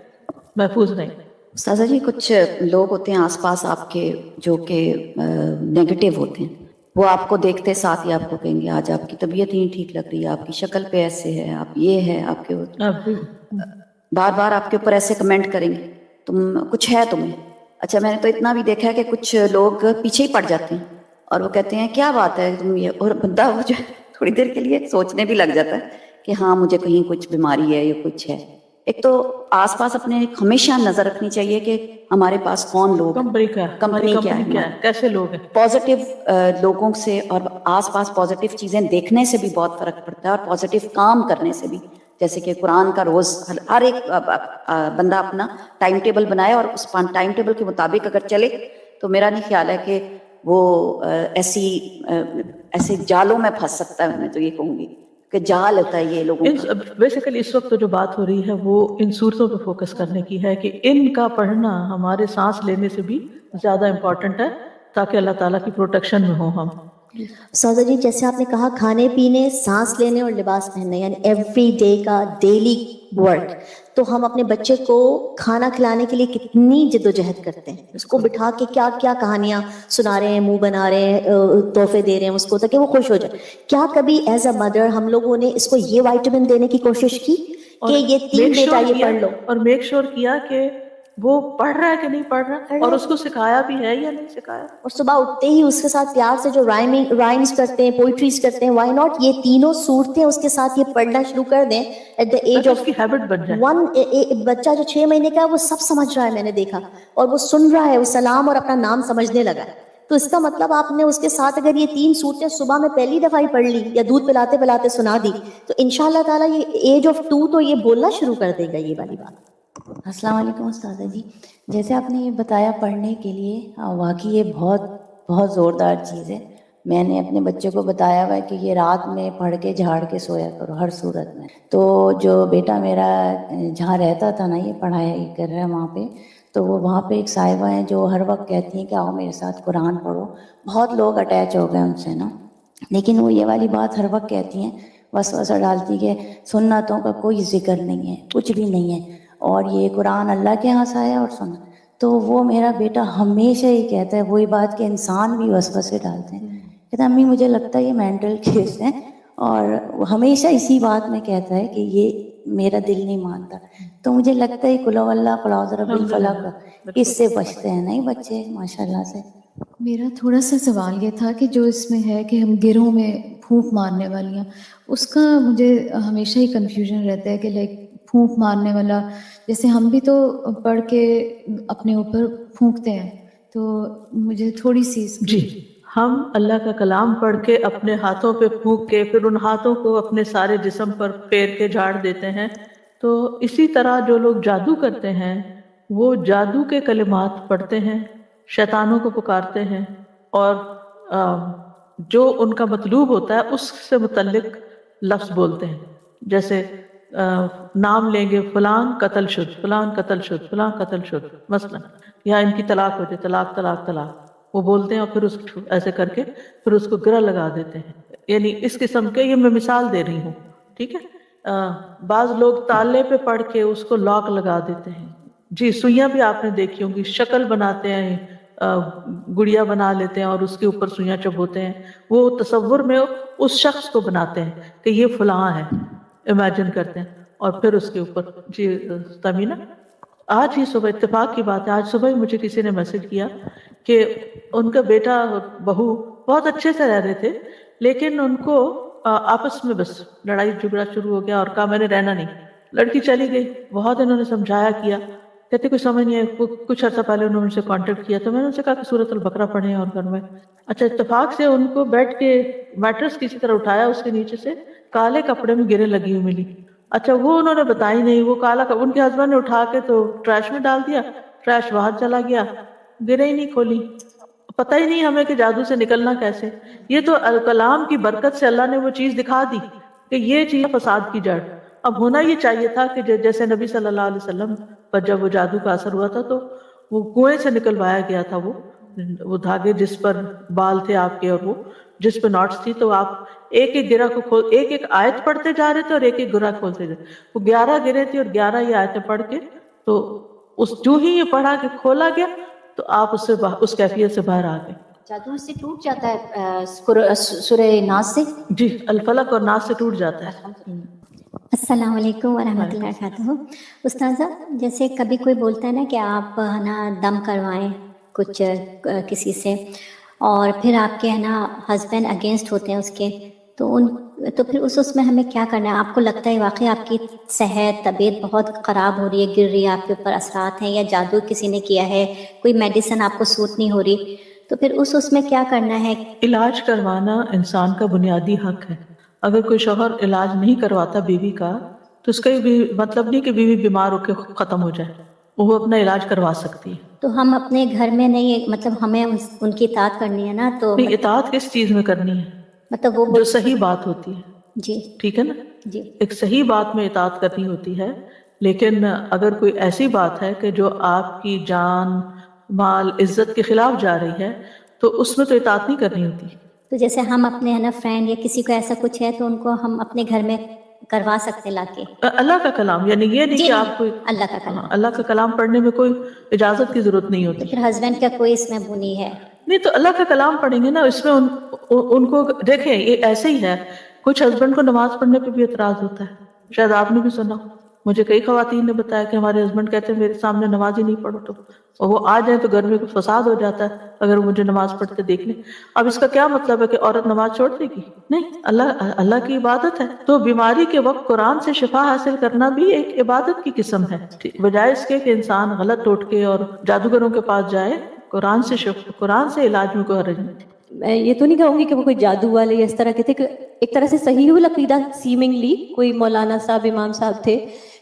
محفوظ نہیں. استاذہ جی کچھ لوگ ہوتے ہیں آس پاس آپ کے جو کہ نیگیٹو ہوتے ہیں، وہ آپ کو دیکھتے ساتھ ہی آپ کو کہیں گے آج آپ کی طبیعت نہیں ٹھیک لگ رہی ہے، آپ کی شکل پہ ایسے ہے، آپ یہ ہے، آپ کے بار بار آپ کے اوپر ایسے کمنٹ کریں گے تم کچھ ہے تمہیں. اچھا میں نے تو اتنا بھی دیکھا ہے کہ کچھ لوگ پیچھے ہی پڑ جاتے ہیں اور وہ کہتے ہیں کیا بات ہے تم یہ، اور بندہ وہ جو تھوڑی دیر کے لیے سوچنے بھی لگ جاتا ہے کہ ہاں مجھے کہیں کچھ بیماری ہے یا کچھ ہے. ایک تو آس پاس اپنے ہمیشہ نظر رکھنی چاہیے کہ ہمارے پاس کون لوگ کمپنی کیا ہے، کیسے لوگ ہیں. پازیٹیو لوگوں سے اور آس پاس پازیٹیو چیزیں دیکھنے سے بھی بہت فرق پڑتا ہے، اور پازیٹیو کام کرنے سے بھی. جیسے کہ قرآن کا روز ہر ایک بندہ اپنا ٹائم ٹیبل بنائے اور اس ٹائم ٹیبل کے مطابق اگر چلے تو میرا نہیں خیال ہے کہ وہ ایسے جالوں میں پھنس سکتا ہے. میں تو یہ کہوں گی کہ جال ہوتا ہے یہ لوگوں کا. بیسیکلی اس وقت جو بات ہو رہی ہے وہ ان صورتوں پہ فوکس کرنے کی ہے کہ ان کا پڑھنا ہمارے سانس لینے سے بھی زیادہ امپورٹنٹ ہے تاکہ اللہ تعالیٰ کی پروٹیکشن میں ہوں ہم. سودا جی جیسے آپ نے کہا کھانے پینے، سانس لینے اور لباس پہننے، یعنی ایوری ڈے کا ڈیلی ورک، تو ہم اپنے بچے کو کھانا کھلانے کے لیے کتنی جد و جہد کرتے ہیں، اس کو بٹھا کے کیا کیا کہانیاں سنا رہے ہیں، منہ بنا رہے ہیں، تحفے دے رہے ہیں اس کو تاکہ وہ خوش ہو جائے. کیا کبھی ایز اے مدر ہم لوگوں نے اس کو یہ وائٹامن دینے کی کوشش کی کہ یہ 3 بیٹا یہ پڑھ لو، اور میک شور کیا کہ وہ پڑھ رہا ہے کہ نہیں پڑھ رہا، اور اس کو سکھایا بھی ہے یا نہیں سکھایا. اور صبح اٹھتے ہی اس کے ساتھ پیار سے جو رائمز کرتے ہیں، پوئٹریز کرتے ہیں، وائی ناٹ یہ تینوں صورتیں اس کے ساتھ یہ پڑھنا شروع کر دیں ایٹ دا ایج اس آف کی ہیبٹ بن جائے. بچہ جو 6 مہینے کا ہے وہ سب سمجھ رہا ہے، میں نے دیکھا، اور وہ سن رہا ہے، وہ سلام اور اپنا نام سمجھنے لگا ہے. تو اس کا مطلب آپ نے اس کے ساتھ اگر یہ 3 صورتیں صبح میں پہلی دفعہ ہی پڑھ لی یا دودھ پلاتے پلاتے سنا دی تو انشاءاللہ تعالیٰ یہ ایج آف 2 تو یہ بولنا شروع کر دے گا یہ والی بات. السلام علیکم استاذہ جی. جیسے آپ نے یہ بتایا پڑھنے کے لیے، واقعی یہ بہت بہت زوردار چیز ہے. میں نے اپنے بچے کو بتایا ہوا ہے کہ یہ رات میں پڑھ کے جھاڑ کے سویا کرو ہر صورت میں. تو جو بیٹا میرا جہاں رہتا تھا نا، یہ پڑھائی کر رہا ہے وہاں پہ، تو وہ وہاں پہ ایک صاحبہ ہیں جو ہر وقت کہتی ہیں کہ آؤ میرے ساتھ قرآن پڑھو. بہت لوگ اٹیچ ہو گئے ان سے نا، لیکن وہ یہ والی بات ہر وقت کہتی ہیں، وسوسہ ڈالتی کہ سنتوں کا کوئی ذکر نہیں ہے، کچھ بھی نہیں ہے، اور یہ قرآن اللہ کے یہاں سے آیا اور سننا. تو وہ میرا بیٹا ہمیشہ ہی کہتا ہے وہی بات کہ انسان بھی وسوسے ڈالتے ہیں. کہتا امی مجھے لگتا ہے یہ مینٹل کیس ہے، اور وہ ہمیشہ اسی بات میں کہتا ہے کہ یہ میرا دل نہیں مانتا. تو مجھے لگتا ہے قل اللہ قل اعوذ برب الفلق اس سے بچتے ہیں نہیں بچے ماشاء اللہ سے. میرا تھوڑا سا سوال یہ تھا کہ جو اس میں ہے کہ ہم گروہ میں پھونک مارنے والیاں، اس کا مجھے ہمیشہ ہی کنفیوژن رہتا ہے کہ لائک پھونک مارنے والا، جیسے ہم بھی تو پڑھ کے اپنے اوپر پھونکتے ہیں، تو مجھے تھوڑی سی جی، ہم اللہ کا کلام پڑھ کے اپنے ہاتھوں پہ پھونک کے پھر ان ہاتھوں کو اپنے سارے جسم پر پھیر کے جھاڑ دیتے ہیں. تو اسی طرح جو لوگ جادو کرتے ہیں وہ جادو کے کلمات پڑھتے ہیں، شیطانوں کو پکارتے ہیں، اور جو ان کا مطلوب ہوتا ہے اس سے متعلق لفظ بولتے ہیں. جیسے نام لیں گے فلان قتل شد، فلان قتل شد، فلان قتل شد مثلا، یا ان کی طلاق ہو جائے، طلاق طلاق طلاق، وہ بولتے ہیں اور پھر اس ایسے کر کے پھر اس کو گرہ لگا دیتے ہیں. یعنی اس قسم کے، یہ میں مثال دے رہی ہوں، ٹھیک ہے. بعض لوگ تالے پہ پڑھ کے اس کو لاک لگا دیتے ہیں. جی، سوئیاں بھی آپ نے دیکھی ہوں گی، شکل بناتے ہیں، گڑیا بنا لیتے ہیں اور اس کے اوپر سوئیاں چبوتے ہیں. وہ تصور میں اس شخص کو بناتے ہیں کہ یہ فلاں ہے، امیجن کرتے ہیں، اور پھر اس کے اوپر. جی تمینہ، آج ہی صبح اتفاق کی بات ہے، آج صبح ہی مجھے کسی نے میسج کیا کہ ان کا بیٹا اور بہو بہت اچھے سے رہ رہے تھے، لیکن ان کو آپس میں بس لڑائی جھگڑا شروع ہو گیا اور کہا میں نے رہنا نہیں. لڑکی چلی گئی، بہت انہوں نے سمجھایا کیا، کہتے کوئی سمجھ نہیں ہے. کچھ عرصہ پہلے انہوں نے مجھ سے کانٹیکٹ کیا تو میں نے ان سے کہا کہ سورۃ البقرہ پڑھیں اور گھر میں. اچھا، اتفاق سے ان کو بیڈ کے میٹرس کسی طرح اٹھایا، اس کے نیچے سے کالے کپڑے میں گرے لگی ہوئی ملی. اچھا، وہ انہوں نے بتائی نہیں، وہ کالا ان کے ہسبینڈ نے اٹھا کے تو ٹریش میں ڈال دیا، ٹریش باہر چلا گیا، گرے ہی نہیں کھولی. پتہ ہی نہیں ہمیں کہ جادو سے نکلنا کیسے. یہ تو کلام کی برکت سے اللہ نے وہ چیز دکھا دی کہ یہ چیز فساد کی جڑ. اب ہونا یہ چاہیے تھا کہ جیسے نبی صلی اللہ علیہ وسلم پر جب وہ جادو کا اثر ہوا تھا تو وہ کنویں سے نکلوایا گیا تھا، وہ دھاگے جس پر بال تھے آپ کے اور وہ جس پہ ناٹس تھی، تو آپ ایک ایک گرہ کو ایک ایک آیت پڑھتے جا رہے تھے اور ایک ایک گرہ کھولتے جا رہے. وہ 11 گرے تھے اور 11 یہ آیتیں پڑھ کے تو جو ہی یہ پڑھا کہ کھولا گیا تو آپ اس کیفیت سے باہر آ گئے. جادو اس سے ٹوٹ جاتا ہے سورہ ناس سے؟ جی، الفلق اور ناس سے ٹوٹ جاتا ہے. السلام علیکم ورحمۃ اللہ وبرکاتہ. استاذہ، جیسے کبھی کوئی بولتا ہے نا کہ آپ ہے نا دم کروائیں کچھ کسی سے، اور پھر آپ کے ہے نا ہسبینڈ اگینسٹ ہوتے ہیں اس کے، تو پھر اس میں ہمیں کیا کرنا ہے؟ آپ کو لگتا ہے واقعی آپ کی صحت طبیعت بہت خراب ہو رہی ہے، گر رہی ہے، آپ کے اوپر اثرات ہیں یا جادو کسی نے کیا ہے، کوئی میڈیسن آپ کو سوٹ نہیں ہو رہی، تو پھر اس میں کیا کرنا ہے؟ علاج کروانا انسان کا بنیادی حق ہے. اگر کوئی شوہر علاج نہیں کرواتا بیوی کا تو اس کا بھی مطلب نہیں کہ بیوی بیمار ہو کے ختم ہو جائے، وہ اپنا علاج کروا سکتی ہے. تو ہم اپنے گھر میں نہیں، مطلب ہمیں ان کی اطاعت کرنی ہے نا، تو اطاعت کس چیز میں کرنی ہے؟ مطلب وہ جو صحیح بات ہوتی ہے. جی ٹھیک ہے نا، جی ایک صحیح بات میں اطاعت کرنی ہوتی ہے. لیکن اگر کوئی ایسی بات ہے کہ جو آپ کی جان مال عزت کے خلاف جا رہی ہے تو اس میں تو اطاعت نہیں کرنی ہوتی. تو جیسے ہم اپنے ہے نا فرینڈ یا کسی کو ایسا کچھ ہے تو ان کو ہم اپنے گھر میں کروا سکتے لا کے. اللہ کا کلام، یعنی یہ نہیں جی کہ آپ کوئی اللہ کا کلام، اللہ کا کلام پڑھنے میں کوئی اجازت کی ضرورت نہیں ہوتی. پھر ہسبینڈ کا کوئی اس میں بنی ہے نہیں تو اللہ کا کلام پڑھیں گے نا، اس میں ان کو دیکھیں. یہ ایسے ہی ہے، کچھ ہسبینڈ کو نماز پڑھنے پہ بھی اعتراض ہوتا ہے، شاید آپ نے بھی سنا. مجھے کئی خواتین نے بتایا کہ ہمارے ہسبینڈ کہتے ہیں میرے سامنے نماز ہی نہیں پڑھو تو، اور وہ آ جائیں تو گھر میں کچھ فساد ہو جاتا ہے اگر وہ مجھے نماز پڑھتے دیکھ لیں۔ اب اس کا کیا مطلب ہے کہ عورت نماز چھوڑ دے گی؟ نہیں، اللہ کی عبادت ہے، تو بیماری کے وقت قرآن سے شفا حاصل کرنا بھی ایک عبادت کی قسم ہے، بجائے اس کے کہ انسان غلط ٹوٹکے اور جادوگروں کے پاس جائے، قرآن سے علاج میں کوئی حرج نہیں۔ میں یہ تو نہیں کہوں گی کہ وہ کوئی جادو والے یا اس طرح کے تھے، کہ ایک طرح سے صحیح العقیدہ سیمنگلی کوئی مولانا صاحب امام صاحب تھے،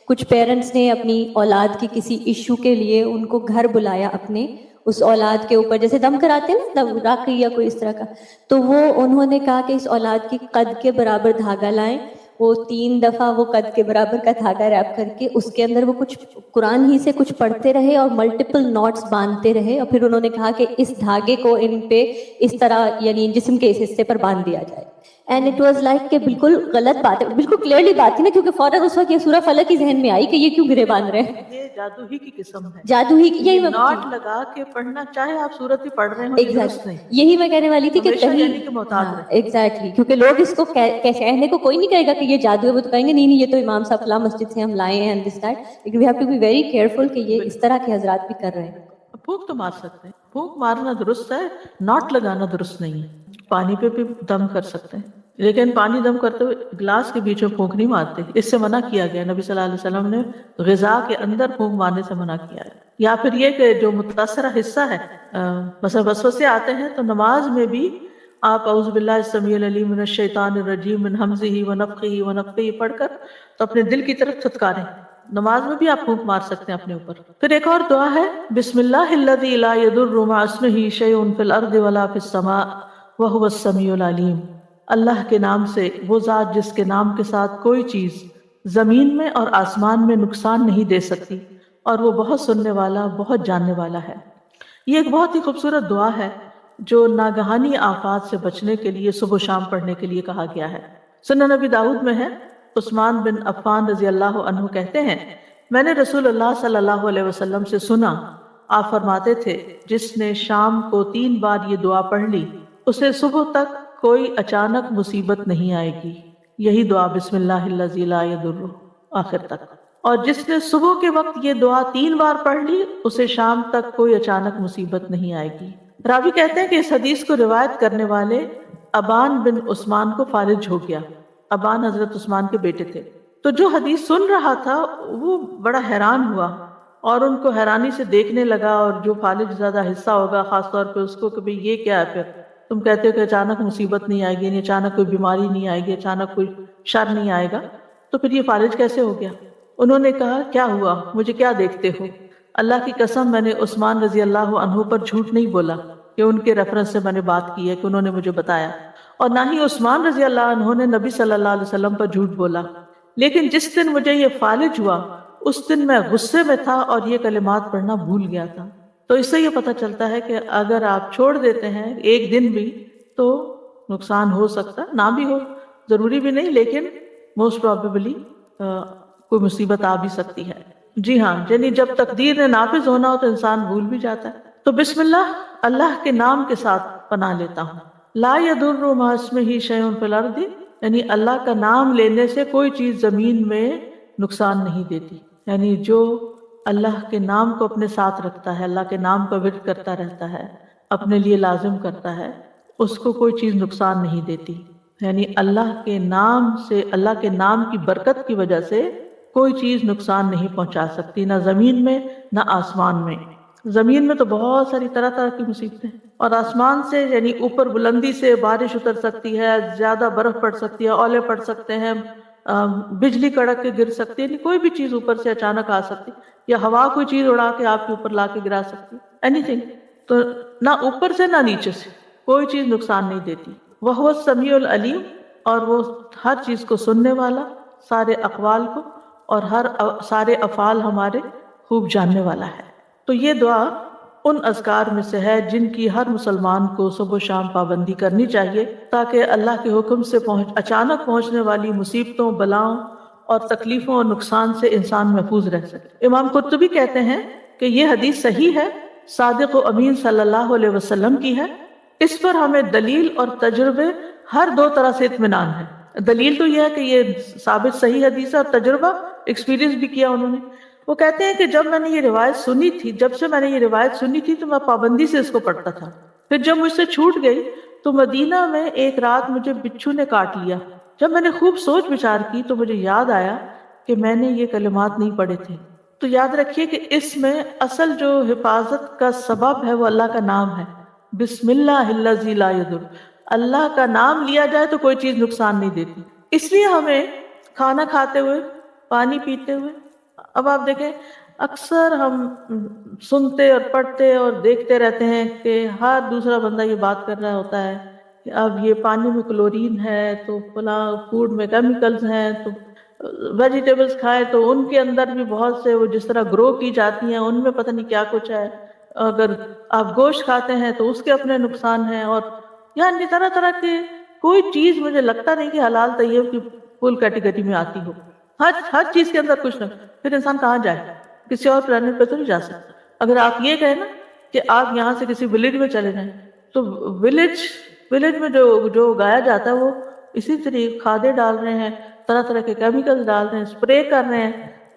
کچھ پیرنٹس نے اپنی اولاد کی کسی ایشو کے لیے ان کو گھر بلایا اپنے، اس اولاد کے اوپر جیسے دم کراتے ہیں نا، راقی یا کوئی اس طرح کا، تو وہ انہوں نے کہا کہ اس اولاد کی قد کے برابر دھاگا لائیں، وہ 3 دفعہ وہ قد کے برابر کا دھاگا ریپ کر کے اس کے اندر وہ کچھ قرآن ہی سے کچھ پڑھتے رہے اور ملٹیپل ناٹس باندھتے رہے، اور پھر انہوں نے کہا کہ اس دھاگے کو ان پہ اس طرح یعنی جسم کے اس حصے پر باندھ دیا جائے، اینڈ اٹ واز لائک کہ بالکل غلط بات ہے، بالکل کلیئرلی بات تھی نا، کیونکہ فوراً اس وقت یہ سورہ فلق ہی ذہن میں آئی کہ یہ کیوں گرے باندھ رہے ہیں، یہ جادو ہی کی قسم ہے، جادو ہی، یہی میں ناٹ لگا کے پڑھنا، چاہے آپ سورت ہی پڑھ رہے ہوں، یہ درست نہیں، یہی میں کہنے والی تھی کہ ہمیشہ کہیں یعنی کہ محتاط رہیں۔ ایگزیکٹلی، کیونکہ لوگ اس کو کہنے کو کوئی نہیں کہے گا کہ یہ جادو ہے، وہ تو کہیں گے نہیں نہیں یہ تو امام صاحب فلاں مسجد سے ہم لائے ہیں دس دیٹ، لیکن we have to be very careful کہ یہ اس طرح کے حضرات بھی کر رہے ہیں۔ پھونک تو مار سکتے ہیں، پھونک مارنا درست ہے، ناٹ لگانا درست نہیں ہے۔ پانی پہ بھی دم کر سکتے ہیں، لیکن پانی دم کرتے ہوئے گلاس کے بیچ میں پھونک نہیں مارتے، اس سے منع کیا گیا، نبی صلی اللہ علیہ وسلم نے غذا کے اندر پھونک مارنے سے منع کیا ہے۔ یا پھر یہ کہ جو متاثرہ حصہ ہے، مثلا وسوسے آتے ہیں تو نماز میں بھی آپ اعوذ باللہ السمیع العلیم من الشیطان الرجیم من ہمزہ ونفخہ ونفثہ پڑھ کر تو اپنے دل کی طرف تھتکاریں، نماز میں بھی آپ پھونک مار سکتے ہیں اپنے اوپر۔ پھر ایک اور دعا ہے، بسم اللہ الذی لا یضر مع اسمہ شیء فی الارض ولا فی السماء وہو السمیع العلیم، اللہ کے نام سے، وہ ذات جس کے نام کے ساتھ کوئی چیز زمین میں اور آسمان میں نقصان نہیں دے سکتی، اور وہ بہت سننے والا، بہت جاننے والا ہے۔ یہ ایک بہت ہی خوبصورت دعا ہے جو ناگہانی آفات سے بچنے کے لیے صبح و شام پڑھنے کے لیے کہا گیا ہے۔ سنن نبی داؤد میں ہے، عثمان بن عفان رضی اللہ عنہ کہتے ہیں، میں نے رسول اللہ صلی اللہ علیہ وسلم سے سنا، آپ فرماتے تھے جس نے شام کو 3 بار یہ دعا پڑھ لی اسے صبح تک کوئی اچانک مصیبت نہیں آئے گی، یہی دعا بسم اللہ الذی لا یضر آخر تک، اور جس نے صبح کے وقت یہ دعا 3 بار پڑھ لی اسے شام تک کوئی اچانک مصیبت نہیں آئے گی۔ راوی کہتے ہیں کہ اس حدیث کو روایت کرنے والے ابان بن عثمان کو فالج ہو گیا، ابان حضرت عثمان کے بیٹے تھے، تو جو حدیث سن رہا تھا وہ بڑا حیران ہوا اور ان کو حیرانی سے دیکھنے لگا، اور جو فالج زیادہ حصہ ہوگا خاص طور پہ اس کو کہ بھئی یہ کیا ہے، پھر تم کہتے ہو کہ اچانک مصیبت نہیں آئے گی، یعنی اچانک کوئی بیماری نہیں آئے گی، اچانک کوئی شر نہیں آئے گا، تو پھر یہ فالج کیسے ہو گیا؟ انہوں نے کہا کیا ہوا، مجھے کیا دیکھتے ہو؟ اللہ کی قسم میں نے عثمان رضی اللہ عنہ پر جھوٹ نہیں بولا کہ ان کے ریفرنس سے میں نے بات کی ہے کہ انہوں نے مجھے بتایا، اور نہ ہی عثمان رضی اللہ عنہ نے نبی صلی اللہ علیہ وسلم پر جھوٹ بولا، لیکن جس دن مجھے یہ فالج ہوا اس دن میں غصے میں تھا اور یہ کلمات پڑھنا بھول گیا تھا۔ تو اس سے یہ پتہ چلتا ہے کہ اگر آپ چھوڑ دیتے ہیں ایک دن بھی تو نقصان ہو سکتا، نہ بھی ہو، ضروری بھی نہیں، لیکن موسٹ پروبیبلی کوئی مصیبت آ بھی سکتی ہے۔ جی ہاں، یعنی جب تقدیر نے نافذ ہونا ہو تو انسان بھول بھی جاتا ہے۔ تو بسم اللہ، اللہ کے نام کے ساتھ پناہ لیتا ہوں۔ لا یضر مع اسمہ شیء فی الارض، یعنی اللہ کا نام لینے سے کوئی چیز زمین میں نقصان نہیں دیتی، یعنی جو اللہ کے نام کو اپنے ساتھ رکھتا ہے، اللہ کے نام کا ورد کرتا رہتا ہے، اپنے لیے لازم کرتا ہے، اس کو کوئی چیز نقصان نہیں دیتی، یعنی اللہ کے نام سے، اللہ کے نام کی برکت کی وجہ سے کوئی چیز نقصان نہیں پہنچا سکتی، نہ زمین میں نہ آسمان میں۔ زمین میں تو بہت ساری طرح طرح کی مصیبتیں، اور آسمان سے یعنی اوپر بلندی سے بارش اتر سکتی ہے، زیادہ برف پڑ سکتی ہے، اولے پڑ سکتے ہیں، بجلی کڑک کے گر سکتی ہے، یعنی کوئی بھی چیز اوپر سے اچانک آ سکتی، یا ہوا کوئی چیز اڑا کے آپ کے اوپر لا کے گرا سکتی، اینی تھنگ۔ تو نہ اوپر سے نہ نیچے سے کوئی چیز نقصان نہیں دیتی۔ وہو السمیع العلیم، اور وہ ہر چیز کو سننے والا، سارے اقوال کو اور سارے افعال ہمارے خوب جاننے والا ہے۔ تو یہ دعا ان اذکار میں سے ہے جن کی ہر مسلمان کو صبح و شام پابندی کرنی چاہیے، تاکہ اللہ کے حکم سے اچانک پہنچنے والی مصیبتوں، بلاؤں اور تکلیفوں اور نقصان سے انسان محفوظ رہ سکے۔ امام قرطبی کہتے ہیں کہ یہ حدیث صحیح ہے، صادق و امین صلی اللہ علیہ وسلم کی ہے، اس پر ہمیں دلیل اور تجربے ہر 2 طرح سے اطمینان ہے۔ دلیل تو یہ ہے کہ یہ ثابت صحیح حدیث ہے، اور تجربہ ایکسپیرینس بھی کیا انہوں نے. وہ کہتے ہیں کہ جب میں نے یہ روایت سنی تھی، جب سے میں نے یہ روایت سنی تھی تو میں پابندی سے اس کو پڑھتا تھا. پھر جب مجھ سے چھوٹ گئی تو مدینہ میں ایک رات مجھے بچھو نے کاٹ لیا. جب میں نے خوب سوچ بچار کی تو مجھے یاد آیا کہ میں نے یہ کلمات نہیں پڑھے تھے. تو یاد رکھیے کہ اس میں اصل جو حفاظت کا سبب ہے وہ اللہ کا نام ہے. بسم اللہ الذی لا یضر. اللہ کا نام لیا جائے تو کوئی چیز نقصان نہیں دیتی. اس لیے ہمیں کھانا کھاتے ہوئے، پانی پیتے ہوئے، اب آپ دیکھیں اکثر ہم سنتے اور پڑھتے اور دیکھتے رہتے ہیں کہ ہر دوسرا بندہ یہ بات کر رہا ہوتا ہے کہ اب یہ پانی میں کلورین ہے تو فلاں فوڈ میں کیمیکلز ہیں، تو ویجیٹیبلز کھائیں تو ان کے اندر بھی بہت سے وہ جس طرح گرو کی جاتی ہیں ان میں پتہ نہیں کیا کچھ ہے. اگر آپ گوشت کھاتے ہیں تو اس کے اپنے نقصان ہیں، اور یعنی طرح طرح کی کوئی چیز مجھے لگتا نہیں کہ حلال طیب کی فل کیٹیگری میں آتی ہو. ہر چیز کے اندر کچھ نہ، پھر انسان کہاں جائے؟ کسی اور پلانٹ پہ تو نہیں جا سکتا. اگر آپ یہ کہیں نا کہ آپ یہاں سے کسی ولیج میں چلے جائیں تو ولیج میں جو اگایا جاتا ہے وہ اسی طریقے کھادیں ڈال رہے ہیں، طرح طرح کے کیمیکل ڈال رہے ہیں، اسپرے کر رہے ہیں.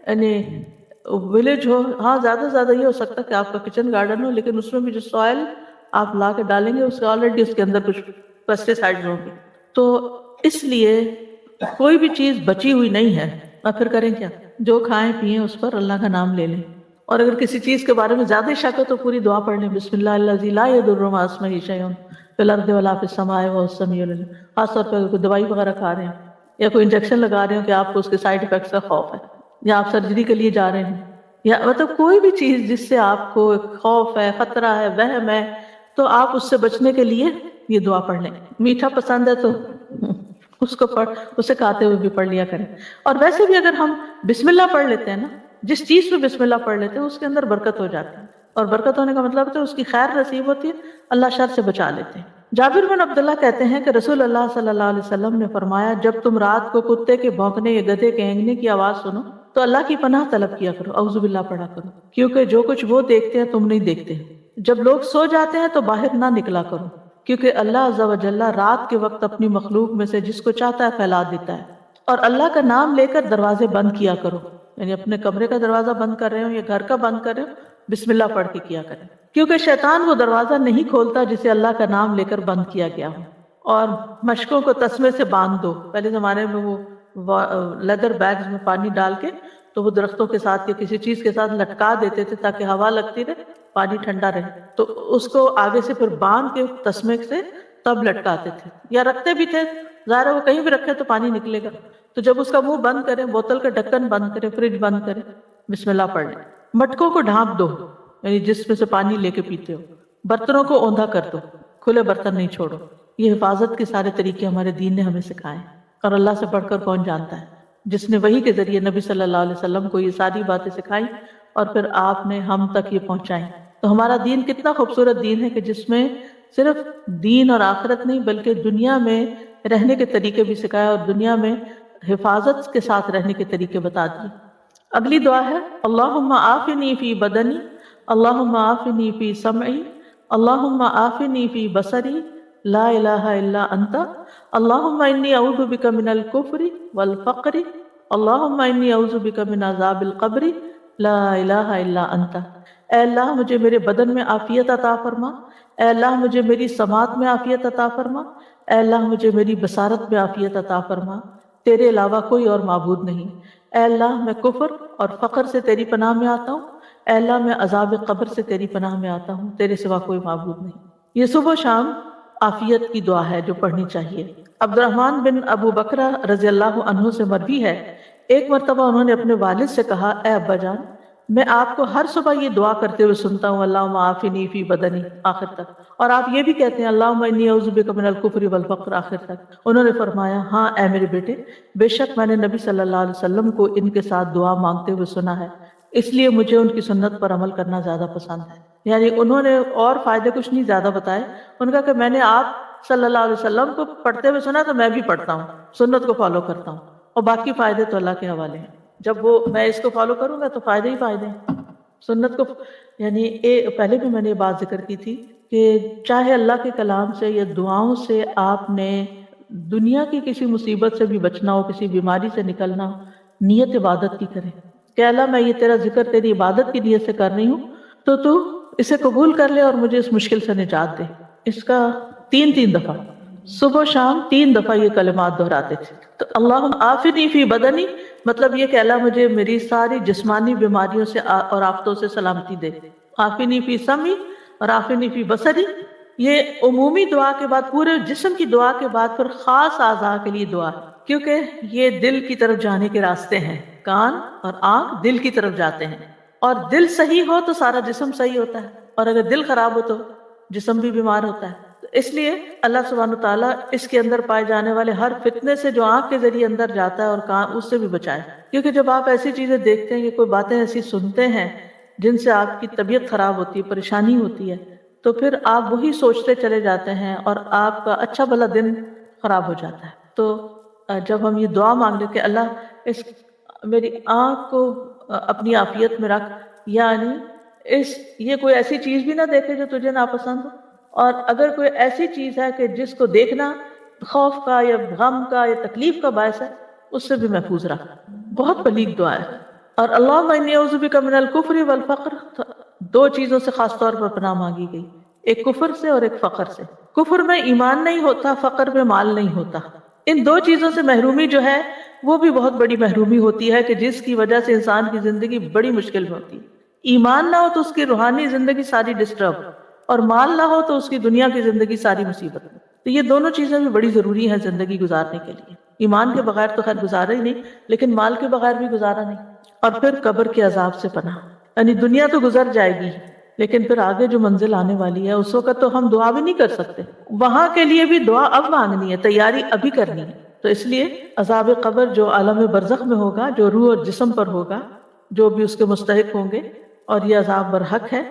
یعنی ولیج ہو، ہاں زیادہ سے زیادہ یہ ہو سکتا ہے کہ آپ کا کچن گارڈن ہو، لیکن اس میں بھی جو سوائل آپ لا کے ڈالیں گے اس کے آلریڈی اس کے اندر کچھ پیسٹی سائڈز ہوں گے. تو اس لیے کوئی بھی چیز بچی ہوئی نہیں ہے. اب پھر کریں کیا؟ جو کھائیں پیئیں اس پر اللہ کا نام لے لیں. اور اگر کسی چیز کے بارے میں زیادہ شک ہو تو پوری دعا پڑھ لیں، بسم اللہ الذی لا یضر مع اسمہ شیء فی الارض ولا فی السماء وهو السمیع العلیم. خاص طور پہ اگر کوئی دوائی وغیرہ کھا رہے ہیں یا کوئی انجیکشن لگا رہے ہو کہ آپ کو اس کے سائیڈ افیکٹس کا خوف ہے، یا آپ سرجری کے لیے جا رہے ہیں، یا مطلب کوئی بھی چیز جس سے آپ کو خوف ہے، خطرہ ہے، وہم ہے، تو آپ اس سے بچنے کے لیے یہ دعا پڑھ لیں. میٹھا پسند ہے تو اس کو اسے کھاتے ہوئے بھی پڑھ لیا کریں. اور ویسے بھی اگر ہم بسم اللہ پڑھ لیتے ہیں نا، جس چیز پہ بسم اللہ پڑھ لیتے ہیں اس کے اندر برکت ہو جاتی ہے، اور برکت ہونے کا مطلب ہے اس کی خیر نصیب ہوتی ہے، اللہ شر سے بچا لیتے ہیں. جابر بن عبداللہ کہتے ہیں کہ رسول اللہ صلی اللہ علیہ وسلم نے فرمایا جب تم رات کو کتے کے بھونکنے یا گدھے کے ہینگنے کی آواز سنو تو اللہ کی پناہ طلب کیا کرو، اعوذ باللہ پڑھا کرو، کیونکہ جو کچھ وہ دیکھتے ہیں تم نہیں دیکھتے. جب لوگ سو جاتے ہیں تو باہر نہ نکلا کرو، کیونکہ اللہ عز و جل رات کے وقت اپنی مخلوق میں سے جس کو چاہتا ہے پھیلا دیتا ہے. اور اللہ کا نام لے کر دروازے بند کیا کرو، یعنی اپنے کمرے کا دروازہ بند کر رہے ہو یا گھر کا بند کر رہے ہو، بسم اللہ پڑھ کے کیا کریں، کیونکہ شیطان وہ دروازہ نہیں کھولتا جسے اللہ کا نام لے کر بند کیا گیا ہو. اور مشکوں کو تسمے سے باندھ دو. پہلے زمانے میں وہ لیدر بیگز میں پانی ڈال کے تو وہ درختوں کے ساتھ یا کسی چیز کے ساتھ لٹکا دیتے تھے تاکہ ہوا لگتی رہے، پانی ٹھنڈا رہے. تو اس کو آگے سے پھر باندھ کے تسمے سے تب لٹکاتے تھے، یا رکھتے بھی تھے، ظاہر ہے وہ کہیں بھی رکھے تو پانی نکلے گا. تو جب اس کا منہ بند کریں، بوتل کا ڈھکن بند کریں، فریج بند کریں، بسم اللہ پڑھ لیں. مٹکوں کو ڈھانپ دو، یعنی جس میں سے پانی لے کے پیتے ہو. برتنوں کو اوندا کر دو، کھلے برتن نہیں چھوڑو. یہ حفاظت کے سارے طریقے ہمارے دین نے ہمیں سکھائے ہیں، اور اللہ سے بڑھ کر کون جانتا ہے، جس نے وحی کے ذریعے نبی صلی اللہ علیہ وسلم کو یہ ساری باتیں سکھائیں اور پھر آپ نے ہم تک یہ پہنچائیں. تو ہمارا دین کتنا خوبصورت دین ہے کہ جس میں صرف دین اور آخرت نہیں بلکہ دنیا میں رہنے کے طریقے بھی سکھائے اور دنیا میں حفاظت کے ساتھ رہنے کے طریقے بتا دیے. اگلی دعا ہے اللہم عافنی فی بدنی، اللہم عافنی فی سمعی، اللہم عافنی فی بصری، لا الہ الا انت، اللہم انی اعوذ بک من الکفر والفقر، اللہم انی اعوذ بک من عذاب القبر، لا الہ الا انت. اے اللہ مجھے میرے بدن میں عافیت عطا فرما، اے اللہ مجھے میری سماعت میں عافیت عطا فرما، اے اللہ مجھے میری بصارت میں عافیت عطا فرما، تیرے علاوہ کوئی اور معبود نہیں. اے اللہ میں کفر اور فقر سے تیری پناہ میں آتا ہوں، اے اللہ میں عذاب قبر سے تیری پناہ میں آتا ہوں، تیرے سوا کوئی معبود نہیں. یہ صبح و شام عافیت کی دعا ہے جو پڑھنی چاہیے. عبد الرحمن بن ابو بکرہ رضی اللہ عنہ سے مروی ہے ایک مرتبہ انہوں نے اپنے والد سے کہا اے ابا جان، میں آپ کو ہر صبح یہ دعا کرتے ہوئے سنتا ہوں اللہم عافنی فی بدنی آخر تک، اور آپ یہ بھی کہتے ہیں اللہم انی اعوذ بک من الکفر والفقر آخر تک. انہوں نے فرمایا ہاں اے میرے بیٹے، بے شک میں نے نبی صلی اللہ علیہ وسلم کو ان کے ساتھ دعا مانگتے ہوئے سنا ہے، اس لیے مجھے ان کی سنت پر عمل کرنا زیادہ پسند ہے. یعنی انہوں نے اور فائدے کچھ نہیں زیادہ بتائے، ان کا کہ میں نے آپ صلی اللہ علیہ وسلم کو پڑھتے ہوئے سنا تو میں بھی پڑھتا ہوں، سنت کو فالو کرتا ہوں، اور باقی فائدے تو اللہ کے حوالے ہیں. جب وہ میں اس کو فالو کروں گا تو فائدے ہی فائدے ہیں. سنت کو یعنی پہلے بھی میں نے یہ بات ذکر کی تھی کہ چاہے اللہ کے کلام سے یا دعاؤں سے آپ نے دنیا کی کسی مصیبت سے بھی بچنا ہو، کسی بیماری سے نکلنا ہو، نیت عبادت کی کریں کہ اللہ میں یہ تیرا ذکر تیری عبادت کی نیت سے کر رہی ہوں، تو اسے قبول کر لے اور مجھے اس مشکل سے نجات دے۔ اس کا 3 دفعہ صبح و شام 3 دفعہ یہ کلمات دہراتے تھے۔ تو اللہم عافنی فی بدنی، مطلب یہ کہ اللہ مجھے میری ساری جسمانی بیماریوں سے اور آفتوں سے سلامتی دے۔ عافنی فی سمعی اور عافنی فی بصری، یہ عمومی دعا کے بعد، پورے جسم کی دعا کے بعد پھر خاص اعضاء کے لیے دعا ہے، کیونکہ یہ دل کی طرف جانے کے راستے ہیں۔ کان اور آنکھ دل کی طرف جاتے ہیں، اور دل صحیح ہو تو سارا جسم صحیح ہوتا ہے، اور اگر دل خراب ہو تو جسم بھی بیمار ہوتا ہے۔ تو اس لیے اللہ سبحانہ تعالیٰ اس کے اندر پائے جانے والے ہر فتنے سے جو آنکھ کے ذریعے اندر جاتا ہے اور کان، اس سے بھی بچائے، کیونکہ جب آپ ایسی چیزیں دیکھتے ہیں کہ کوئی باتیں ایسی سنتے ہیں جن سے آپ کی طبیعت خراب ہوتی ہے، پریشانی ہوتی ہے، تو پھر آپ وہی سوچتے چلے جاتے ہیں اور آپ کا اچھا بھلا دن خراب ہو جاتا ہے۔ تو جب ہم یہ دعا مانگ لیں کہ اللہ اس میری آنکھ کو اپنی عافیت میں رکھ، یعنی یہ کوئی ایسی چیز بھی نہ دیکھے جو تجھے ناپسند ہو، اور اگر کوئی ایسی چیز ہے کہ جس کو دیکھنا خوف کا یا غم کا یا تکلیف کا باعث ہے، اس سے بھی محفوظ رکھ۔ بہت بلیغ دعا ہے۔ اور اللہم انی اعوذ بک من الکفر والفقر، 2 چیزوں سے خاص طور پر پناہ مانگی گئی، ایک کفر سے اور ایک فقر سے۔ کفر میں ایمان نہیں ہوتا، فقر میں مال نہیں ہوتا۔ ان 2 چیزوں سے محرومی جو ہے وہ بھی بہت بڑی محرومی ہوتی ہے، کہ جس کی وجہ سے انسان کی زندگی بڑی مشکل میں ہوتی ہے۔ ایمان نہ ہو تو اس کی روحانی زندگی ساری ڈسٹرب، اور مال نہ ہو تو اس کی دنیا کی زندگی ساری مصیبت میں۔ تو یہ دونوں چیزیں بھی بڑی ضروری ہیں زندگی گزارنے کے لیے۔ ایمان کے بغیر تو خیر گزارا ہی نہیں، لیکن مال کے بغیر بھی گزارا نہیں۔ اور پھر قبر کے عذاب سے پناہ، یعنی دنیا تو گزر جائے گی، لیکن پھر آگے جو منزل آنے والی ہے اس وقت تو ہم دعا بھی نہیں کر سکتے، وہاں کے لیے بھی دعا اب مانگنی ہے، تیاری ابھی کرنی ہے۔ تو اس لیے عذاب قبر جو عالم برزخ میں ہوگا، جو روح اور جسم پر ہوگا، جو بھی اس کے مستحق ہوں گے، اور یہ عذاب برحق ہے۔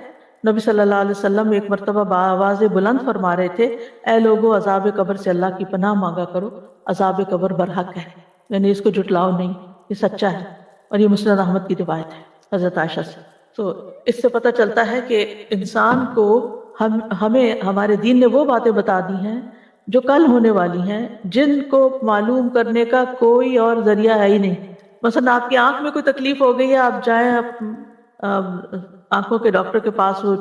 نبی صلی اللہ علیہ وسلم ایک مرتبہ بآواز بلند فرما رہے تھے، اے لوگو عذاب قبر سے اللہ کی پناہ مانگا کرو، عذاب قبر برحق ہے، یعنی اس کو جھٹلاؤ نہیں، یہ سچا ہے۔ اور یہ مسند احمد کی روایت ہے حضرت عائشہ سے۔ تو اس سے پتہ چلتا ہے کہ انسان کو ہمیں ہمارے دین نے وہ باتیں بتا دی ہیں جو کل ہونے والی ہیں، جن کو معلوم کرنے کا کوئی اور ذریعہ ہے ہی نہیں۔ مثلا آپ کی آنکھ میں کوئی تکلیف ہو گئی ہے، آپ جائیں آنکھوں کے ڈاکٹر کے پاس، وہ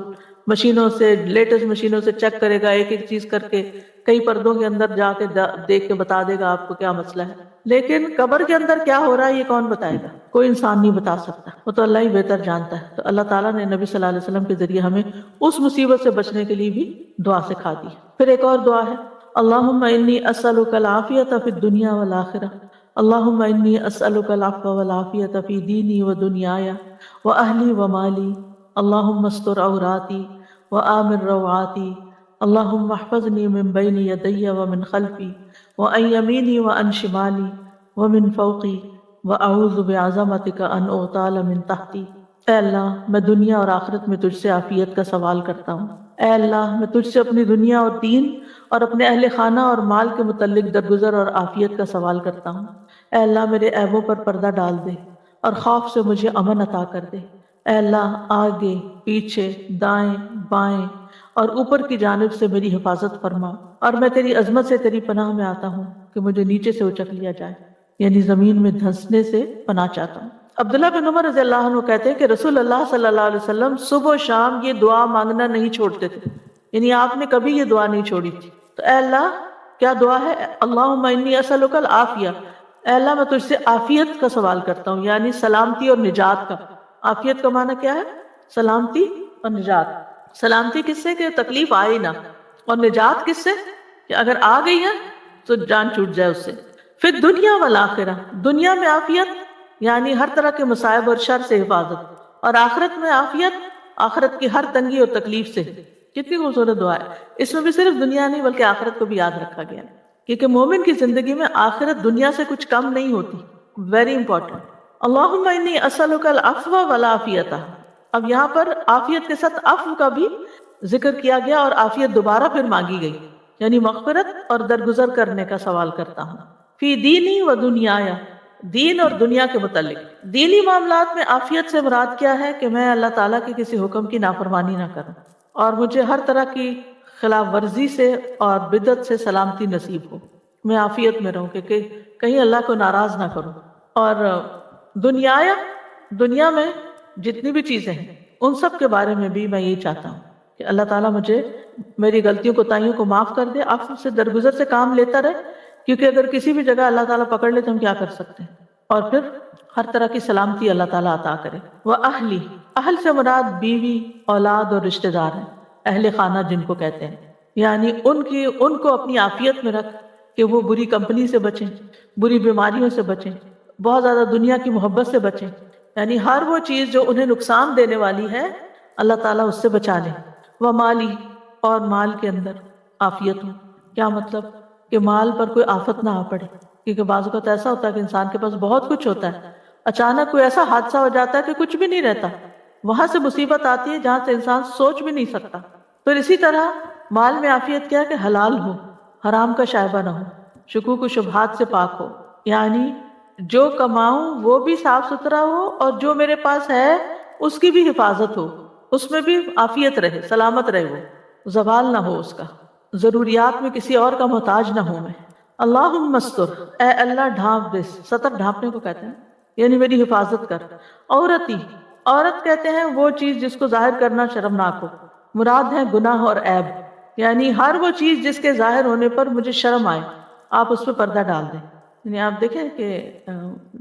مشینوں سے، لیٹسٹ مشینوں سے چیک کرے گا، ایک ایک چیز کر کے، کئی پردوں کے اندر جا کے دیکھ کے بتا دے گا آپ کو کیا مسئلہ ہے۔ لیکن قبر کے اندر کیا ہو رہا ہے یہ کون بتائے گا؟ کوئی انسان نہیں بتا سکتا، وہ تو اللہ ہی بہتر جانتا ہے۔ تو اللہ تعالیٰ نے نبی صلی اللہ علیہ وسلم کے ذریعے ہمیں اس مصیبت سے بچنے کے لیے بھی دعا سکھا دی۔ پھر ایک اور دعا ہے، اللہم انی اسألک العافیۃ فی الدنیا والآخرہ، اللہم انی اسألک العفو والعافیۃ فی دینی و دنیایا و اہلی و مالی، اللہم استر عوراتی و آمن روعاتی، اللہم احفظنی من بین یدی و من خلفی وعن یمینی وعن شمالی ومن فوقی واعوذ بعظمتک ان اغتال من تحتی۔ اے اللہ میں دنیا اور آخرت میں تجھ سے عافیت کا سوال کرتا ہوں۔ اے اللہ میں تجھ سے اپنی دنیا اور دین اور اپنے اہل خانہ اور مال کے متعلق درگزر اور عافیت کا سوال کرتا ہوں۔ اے اللہ میرے عیبوں پر پردہ ڈال دے اور خوف سے مجھے امن عطا کر دے۔ اے اللہ آگے، پیچھے، دائیں، بائیں اور اوپر کی جانب سے میری حفاظت فرما، اور میں تیری عظمت سے تیری پناہ میں آتا ہوں کہ مجھے نیچے سے اچک لیا جائے، یعنی زمین میں دھنسنے سے پناہ چاہتا ہوں۔ عبداللہ بن عمر رضی اللہ عنہ کہتے ہیں کہ رسول اللہ صلی اللہ علیہ وسلم صبح و شام یہ دعا مانگنا نہیں چھوڑتے تھے، یعنی آپ نے کبھی یہ دعا نہیں چھوڑی تھی۔ تو اے اللہ، کیا دعا ہے؟ اللہم انی اسألک العافیہ، اے اللہ میں تجھ سے عافیت کا سوال کرتا ہوں، یعنی سلامتی اور نجات کا۔ عافیت کا معنی کیا ہے؟ سلامتی اور نجات۔ سلامتی کس سے؟ کہ تکلیف آئے نہ، اور نجات کس سے؟ کہ اگر آ گئی ہے تو جان چھوٹ جائے اس سے۔ پھر دنیا والآخرہ، دنیا میں عافیت یعنی ہر طرح کے مصائب اور شر سے حفاظت، اور آخرت میں عافیت آخرت کی ہر تنگی اور تکلیف سے۔ کتنی خوبصورت دعا ہے۔ اس میں بھی صرف دنیا نہیں بلکہ آخرت کو بھی یاد رکھا گیا، کیونکہ مومن کی زندگی میں آخرت دنیا سے کچھ کم نہیں ہوتی، ویری امپورٹنٹ۔ اللہم انی اسألک العفو والعافیۃ، اب یہاں پر عافیت کے ساتھ عفو کا بھی ذکر کیا گیا، اور عافیت دوبارہ پھر مانگی گئی، یعنی مغفرت اور درگزر کرنے کا سوال کرتا ہوں۔ فی دینی و دنیایا، دین اور دنیا کے متعلق۔ دینی معاملات میں عافیت سے مراد کیا ہے؟ کہ میں اللہ تعالیٰ کے کسی حکم کی نافرمانی نہ کروں، اور مجھے ہر طرح کی خلاف ورزی سے اور بدعت سے سلامتی نصیب ہو، میں عافیت میں رہوں کہ کہیں اللہ کو ناراض نہ کروں۔ اور دنیا میں جتنی بھی چیزیں ہیں ان سب کے بارے میں بھی میں یہی چاہتا ہوں کہ اللہ تعالیٰ مجھے میری غلطیوں کوتاہیوں کو معاف کر دے، عفو سے درگزر سے کام لیتا رہے، کیونکہ اگر کسی بھی جگہ اللہ تعالیٰ پکڑ لے تو ہم کیا کر سکتے ہیں، اور پھر ہر طرح کی سلامتی اللہ تعالیٰ عطا کرے۔ وَأَهْلِ، اہل سے مراد بیوی، اولاد اور رشتہ دار ہیں، اہل خانہ جن کو کہتے ہیں، یعنی ان کو اپنی عافیت میں رکھ کہ وہ بری کمپنی سے بچیں، بری بیماریوں سے بچیں، بہت زیادہ دنیا کی محبت سے بچیں، یعنی ہر وہ چیز جو انہیں نقصان دینے والی ہے اللہ تعالیٰ اس سے بچا لے۔ وَمَالِي، اور مال کے اندر عافیت ہو۔ کیا مطلب؟ کہ مال پر کوئی آفت نہ آ پڑے، کیونکہ بعض اوقات ایسا ہوتا ہے کہ انسان کے پاس بہت کچھ ہوتا ہے، اچانک کوئی ایسا حادثہ ہو جاتا ہے کہ کچھ بھی نہیں رہتا، وہاں سے مصیبت آتی ہے جہاں سے انسان سوچ بھی نہیں سکتا۔ پھر اسی طرح مال میں عافیت کیا کہ حلال ہو، حرام کا شائبہ نہ ہو، شکوک و شبہات سے پاک ہو، یعنی جو کماؤں وہ بھی صاف ستھرا ہو اور جو میرے پاس ہے اس کی بھی حفاظت ہو، اس میں بھی عافیت رہے، سلامت رہے، وہ زوال نہ ہو اس کا، ضروریات میں کسی اور کا محتاج نہ ہوں میں۔ اللہم استر، اے اللہ ڈھانپ دے، سطر ڈھانپنے کو کہتے ہیں، یعنی میری حفاظت کر۔ عورت کہتے ہیں وہ چیز جس کو ظاہر کرنا شرمناک ہو، مراد ہے گناہ اور عیب، یعنی ہر وہ چیز جس کے ظاہر ہونے پر مجھے شرم آئے آپ اس پہ پردہ ڈال دیں۔ یعنی آپ دیکھیں کہ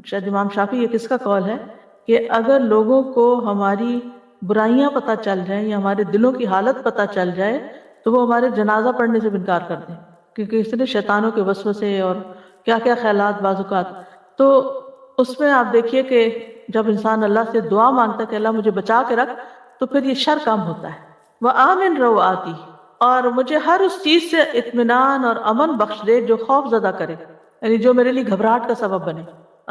شاید امام شافعی یہ کس کا قول ہے کہ اگر لوگوں کو ہماری برائیاں پتہ چل جائیں یا ہمارے دلوں کی حالت پتہ چل جائے تو وہ ہمارے جنازہ پڑھنے سے انکار کر دیں، کیونکہ اس نے شیطانوں کے وسوسے اور کیا کیا خیالات بعض اوقات۔ تو اس میں آپ دیکھیے کہ جب انسان اللہ سے دعا مانگتا ہے کہ اللہ مجھے بچا کے رکھ، تو پھر یہ شر کم ہوتا ہے۔ وَآمِن رَوْآتِي، اور مجھے ہر اس چیز سے اطمینان اور امن بخش دے جو خوف زدہ کرے، یعنی جو میرے لیے گھبراہٹ کا سبب بنے۔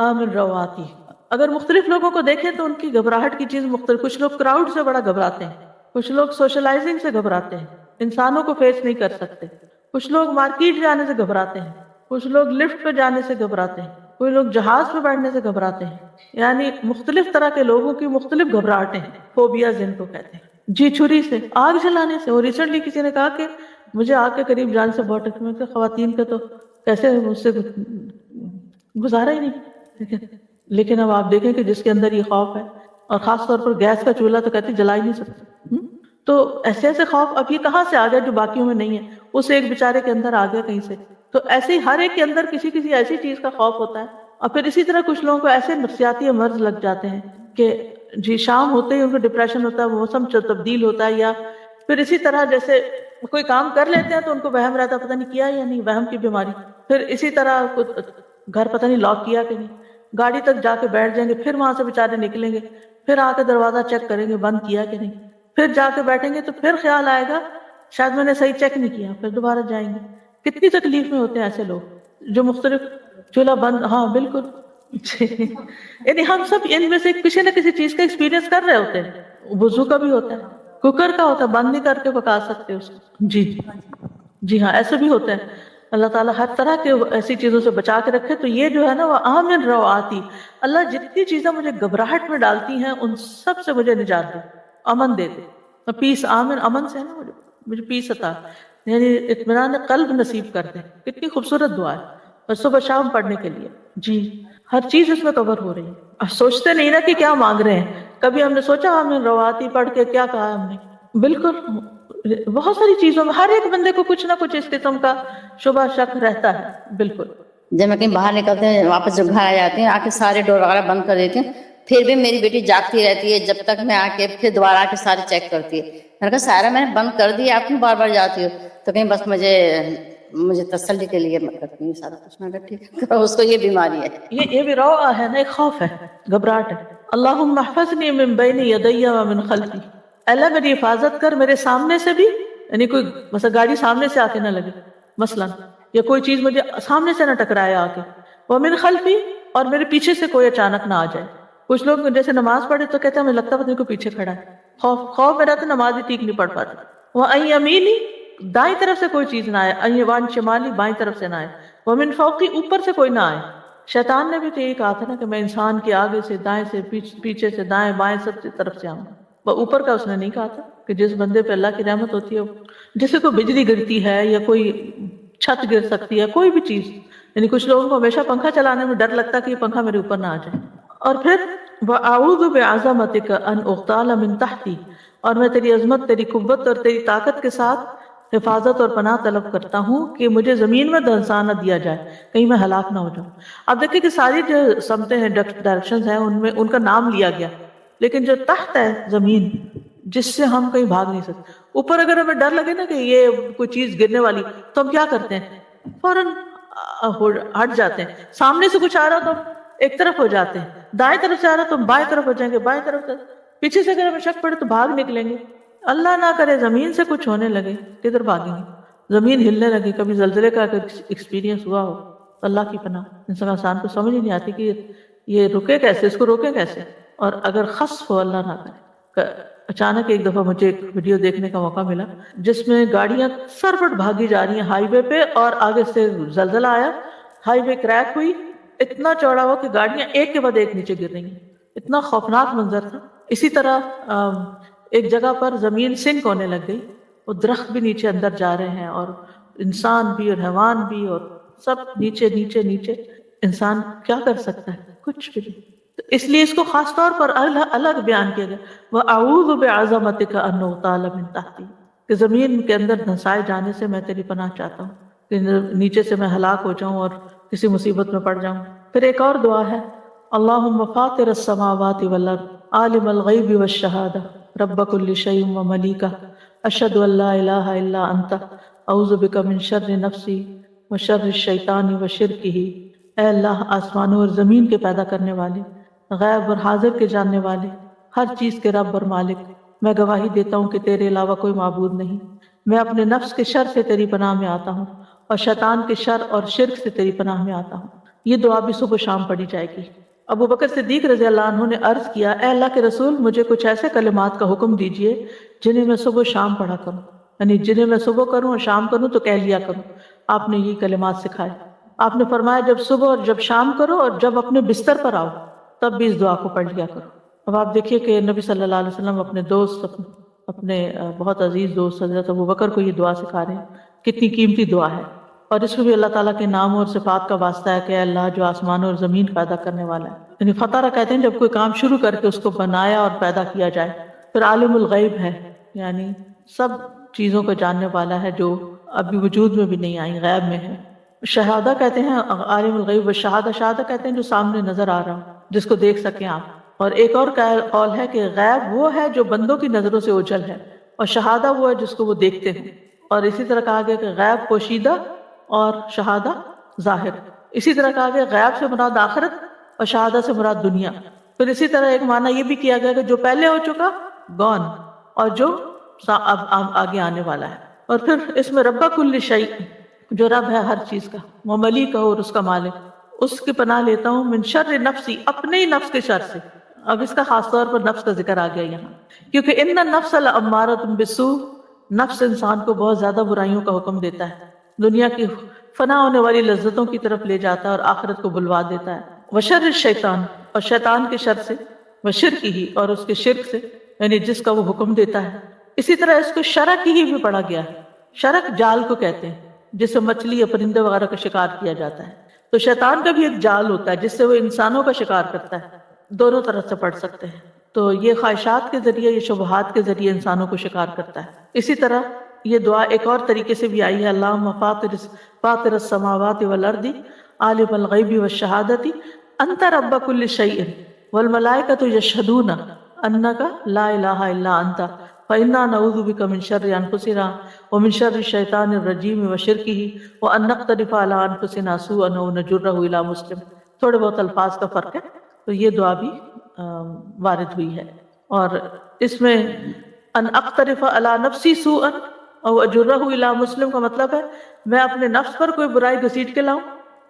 آمن رواتی، اگر مختلف لوگوں کو دیکھیں تو ان کی گھبراہٹ کی چیز مختلف، کچھ لوگ کراؤڈ سے بڑا گھبراتے ہیں، کچھ لوگ سوشلائزنگ سے گھبراتے ہیں، انسانوں کو فیس نہیں کر سکتے، کچھ لوگ مارکیٹ جانے سے گھبراتے ہیں، کچھ لوگ لفٹ پہ جانے سے گھبراتے ہیں، کوئی لوگ جہاز پہ بیٹھنے سے گھبراتے ہیں، یعنی مختلف طرح کے لوگوں کی مختلف گھبراہٹیں ہیں، فوبیاز جن کو کہتے ہیں۔ جی، چھری سے، آگ جلانے سے۔ اور ریسنٹلی کسی نے کہا کہ مجھے آگ کے قریب جانے سے بہت ڈر، میں کہ خواتین کا تو کیسے مجھ سے گزارا ہی نہیں، لیکن اب آپ دیکھیں کہ جس کے اندر یہ خوف ہے، اور خاص طور پر گیس کا چولہا تو کہتی جلا ہی نہیں سکتے، تو ایسے ایسے خوف اب یہ کہاں سے آ گیا جو باقیوں میں نہیں ہے، اس ایک بیچارے کے اندر آ گیا کہیں سے۔ تو ایسے ہی ہر ایک کے اندر کسی کسی ایسی چیز کا خوف ہوتا ہے، اور پھر اسی طرح کچھ لوگوں کو ایسے نفسیاتی مرض لگ جاتے ہیں کہ جی شام ہوتے ہی ان کو ڈپریشن ہوتا ہے، موسم تبدیل ہوتا ہے، یا پھر اسی طرح جیسے کوئی کام کر لیتے ہیں تو ان کو وہم رہتا ہے پتہ نہیں کیا یا نہیں، وہم کی بیماری۔ پھر اسی طرح گھر پتہ نہیں لاک کیا کہ نہیں، گاڑی تک جا کے بیٹھ جائیں گے، پھر وہاں سے بیچارے نکلیں گے، پھر آ کے دروازہ چیک کریں گے بند کیا کہ نہیں، پھر جا کے بیٹھیں گے تو پھر خیال آئے گا شاید میں نے صحیح چیک نہیں کیا، پھر دوبارہ جائیں گے۔ کتنی تکلیف میں ہوتے ہیں ایسے لوگ جو مختلف چولہا بند، ہاں بالکل، یعنی ہم سب ان میں سے کسی نہ کسی چیز کا ایکسپیرینس کر رہے ہوتے ہیں۔ وضو کا بھی ہوتا ہے، کوکر کا ہوتا ہے، بند نہیں کر کے پکا سکتے اس کو۔ جی ہاں، ایسے بھی ہوتا ہے۔ اللہ تعالیٰ ہر طرح کے ایسی چیزوں سے بچا کے رکھے۔ تو یہ جو ہے نا، وہ آمن رواتی، اللہ جتنی چیزیں مجھے گھبراہٹ میں ڈالتی ہیں ان سب سے مجھے نجات دے، امن دے دے، پیس۔ آمن امن سے ہے نا، مجھے پیس عطا، یعنی اطمینان قلب نصیب کر دے۔ کتنی خوبصورت دعا ہے، اور صبح شام پڑھنے کے لیے۔ جی، ہر چیز اس میں کور ہو رہی ہے۔ اب سوچتے نہیں نا کہ کیا مانگ رہے ہیں، کبھی ہم نے سوچا آمین رواتی پڑھ کے کیا کہا ہم نے؟ بالکل، بہت ساری چیزوں میں ہر ایک بندے کو کچھ نہ کچھ اس قسم کا شبہ شک رہتا ہے۔ بالکل، جب میں کہیں باہر نکلتے ہیں واپس جب گھر آ جاتے ہیں، آ کے سارے ڈور وغیرہ بند کر دیتے ہیں، پھر بھی میری بیٹی جاگتی رہتی ہے جب تک میں آ کے پھر دوبارہ آ کے سارے چیک کرتی ہے۔ میں نے کہا سارا میں نے بند کر دیا، آپ کیوں بار بار جاتی ہو؟ تو کہیں بس مجھے تسلی کے لیے میں کرتی ہوں سارا کچھ۔ میں نے کہا ٹھیک ہے، اس کو یہ بیماری ہے، یہ بھی روعہ ہے نا، ایک خوف ہے، گھبراہٹ ہے۔ اللہم احفظنی من بین یدی و من خلفی، اللہ میری حفاظت کر میرے سامنے سے بھی، یعنی کوئی مثلا گاڑی سامنے سے آ کے نہ لگے مثلا، یا کوئی چیز مجھے سامنے سے نہ ٹکرائے آ کے، ومن خلفی، اور میرے پیچھے سے کوئی اچانک نہ آ جائے۔ کچھ لوگ جیسے نماز پڑھے تو کہتے ہیں ہمیں لگتا ہے پتہ نہیں کوئی پیچھے کھڑا ہے، خوف میں رہتا نماز ہی ٹھیک نہیں پڑھ پاتی۔ وعن یمینی، دائیں طرف سے کوئی چیز نہ آئے، وعن شمالی، بائیں طرف سے نہ آئے، ومن فوقی، اوپر سے کوئی نہ آئے۔ شیطان نے بھی تو یہی کہا تھا نا کہ میں انسان کے آگے سے، دائیں سے، پیچھے سے، دائیں بائیں، سب سے طرف سے آؤں۔ وہ اوپر کا اس نے نہیں کہا تھا کہ جس بندے پہ اللہ کی رحمت ہوتی ہے، جیسے کوئی بجلی گرتی ہے یا کوئی چھت گر سکتی ہے، کوئی بھی چیز، یعنی کچھ لوگوں کو ہمیشہ پنکھا چلانے میں ڈر لگتا ہے کہ یہ پنکھا میرے اوپر نہ آ جائے، اور پھر وَأَعُوذُ بِعَظَمَتِكَ أَنْ أُغْتَالَ مِنْ تَحْتِي، اور میں تیری عظمت، تیری قوت اور تیری طاقت کے ساتھ حفاظت اور پناہ طلب کرتا ہوں کہ مجھے زمین میں دھنسا نہ دیا جائے، کہیں میں ہلاک نہ ہو جاؤں۔ اب دیکھیں کہ ساری جو سمتیں ہیں، ڈائریکشنز ہیں، ان میں ان کا نام لیا گیا، لیکن جو تحت ہے زمین جس سے ہم کہیں بھاگ نہیں سکتے، اوپر اگر ہمیں ڈر لگے نا کہ یہ کوئی چیز گرنے والی، تو ہم کیا کرتے ہیں؟ فوراً ہٹ جاتے ہیں۔ سامنے سے کچھ آ رہا تو ہم ایک طرف ہو جاتے ہیں، دائیں طرف سے آ رہا تو ہم بائیں طرف ہو جائیں گے، بائیں طرف سے پیچھے سے اگر ہمیں شک پڑے تو بھاگ نکلیں گے۔ اللہ نہ کرے زمین سے کچھ ہونے لگے، کدھر بھاگیں گے؟ زمین ہلنے لگے، کبھی زلزلے کا ایکسپیرینس ہوا ہو، اللہ کی پناہ، انسان کو سمجھ ہی نہیں آتی کہ یہ رکے کیسے، اس کو روکے کیسے۔ اور اگر خسف ہو، اللہ نہ کرے، اچانک ایک دفعہ مجھے ایک ویڈیو دیکھنے کا موقع ملا جس میں گاڑیاں سرپٹ بھاگی جا رہی ہیں ہائی وے پہ، اور آگے سے زلزلہ آیا، ہائی وے کریک ہوئی، اتنا چوڑا ہوا کہ گاڑیاں ایک کے بعد ایک نیچے گر رہی ہیں، اتنا خوفناک منظر تھا۔ اسی طرح ایک جگہ پر زمین سنک ہونے لگ گئی، وہ درخت بھی نیچے اندر جا رہے ہیں، اور انسان بھی اور حیوان بھی، اور سب نیچے نیچے نیچے۔ انسان کیا کر سکتا ہے؟ کچھ بھی نہیں۔ تو اس لیے اس کو خاص طور پر الگ بیان کیا گیا، وَأَعُوذُ بِعَظَمَتِكَ أَنْ أُغْتَالَ مِنْ تَحْتِي، کہ زمین کے اندر دھنسائے جانے سے میں تیری پناہ چاہتا ہوں، کہ نیچے سے میں ہلاک ہو جاؤں اور کسی مصیبت میں پڑ جاؤں۔ پھر ایک اور دعا ہے، اللہم فاطر السماوات والارض عالم الغیب والشہادہ رب کل شیء وملیکہ اشہد ان لا الہ الا انت اعوذ بک من شر نفسی وشر الشیطان وشرکہ۔ اے اللہ، آسمانوں اور زمین کے پیدا کرنے والے، غیب اور حاضر کے جاننے والے، ہر چیز کے رب اور مالک، میں گواہی دیتا ہوں کہ تیرے علاوہ کوئی معبود نہیں۔ میں اپنے نفس کے شر سے تیری پناہ میں آتا ہوں، اور شیطان کے شر اور شرک سے تیری پناہ میں آتا ہوں۔ یہ دعا بھی صبح و شام پڑھی جائے گی۔ ابو بکر صدیق رضی اللہ عنہ نے عرض کیا، اے اللہ کے رسول، مجھے کچھ ایسے کلمات کا حکم دیجئے جنہیں میں صبح و شام پڑھا کروں، یعنی جنہیں میں صبح کروں اور شام کروں تو کہہ لیا کروں۔ آپ نے یہ کلمات سکھائے۔ آپ نے فرمایا جب صبح اور جب شام کرو، اور جب اپنے بستر پر آؤ تب بھی اس دعا کو پڑھ لیا کرو۔ اب آپ دیکھیے کہ نبی صلی اللہ علیہ وسلم اپنے دوست، اپنے بہت عزیز دوست حضرت ابو بکر کو یہ دعا سکھا رہے ہیں۔ کتنی قیمتی دعا ہے، اور اس میں بھی اللہ تعالیٰ کے ناموں اور صفات کا واسطہ ہے کہ اے اللہ جو آسمانوں اور زمین پیدا کرنے والا ہے۔ یعنی فطرہ کہتے ہیں جب کوئی کام شروع کر کے اس کو بنایا اور پیدا کیا جائے۔ پھر عالم الغیب ہے، یعنی سب چیزوں کو جاننے والا ہے جو ابھی وجود میں بھی نہیں آئی، غیب میں ہے۔ شہادہ کہتے ہیں، عالم الغیب والشہادہ، شہادہ کہتے ہیں جو سامنے نظر آ رہا ہو، جس کو دیکھ سکیں آپ۔ اور ایک اور قول ہے کہ غیب وہ ہے جو بندوں کی نظروں سے اوجھل ہے، اور شہادہ وہ ہے جس کو وہ دیکھتے ہیں۔ اور اسی طرح کہا گیا کہ غیب پوشیدہ اور شہادہ ظاہر۔ اسی طرح کہا گیا غیب سے مراد آخرت اور شہادہ سے مراد دنیا۔ پھر اسی طرح ایک معنی یہ بھی کیا گیا کہ جو پہلے ہو چکا گون، اور جو اب آگے آنے والا ہے۔ اور پھر اس میں رب کل شیء، جو رب ہے ہر چیز کا، وہ ملیک اور اس کا مالک، اس کی پناہ لیتا ہوں، من شر نفسی، اپنے ہی نفس کے شر سے۔ اب اس کا خاص طور پر نفس کا ذکر آ گیا یہاں، کیونکہ ان النفس لامارۃ بالسوء، نفس انسان کو بہت زیادہ برائیوں کا حکم دیتا ہے، دنیا کی فنا ہونے والی لذتوں کی طرف لے جاتا ہے اور آخرت کو بلوا دیتا ہے۔ وشر الشیطان، اور شیطان کے شر سے، وشرک ہی، اور اس کے شرک سے، یعنی جس کا وہ حکم دیتا ہے۔ اسی طرح اس کو شرک ہی بھی پڑھا گیا ہے۔ شرک جال کو کہتے ہیں جس سے مچھلی یا پرندے وغیرہ کا شکار کیا جاتا ہے۔ تو شیطان کا بھی ایک جال ہوتا ہے جس سے وہ انسانوں کا شکار کرتا ہے، دونوں طرف سے پڑھ سکتے ہیں۔ تو یہ خواہشات کے ذریعے، یہ شبہات کے ذریعے انسانوں کو شکار کرتا ہے۔ اسی طرح یہ دعا ایک اور طریقے سے بھی آئی ہے، اللہم فاطر السماوات والارض عالم الغیب والشہادۃ انت رب کل شیء والملائکۃ یشہدون انک لا الہ الا انت فإنا نعوذ بک من شر انفسنا ومن شر الشیطان الرجیم وشرکہ وان نقترف علی انفسنا سوءا او نجرہ الی مسلم۔ تھوڑے بہت الفاظ کا فرق ہے، تو یہ دعا بھی وارد ہوئی ہے۔ اور اس میں ان اقترف علی نفسی سوءا او اجرہ الی مسلم کا مطلب ہے میں اپنے نفس پر کوئی برائی گھسیٹ کے لاؤں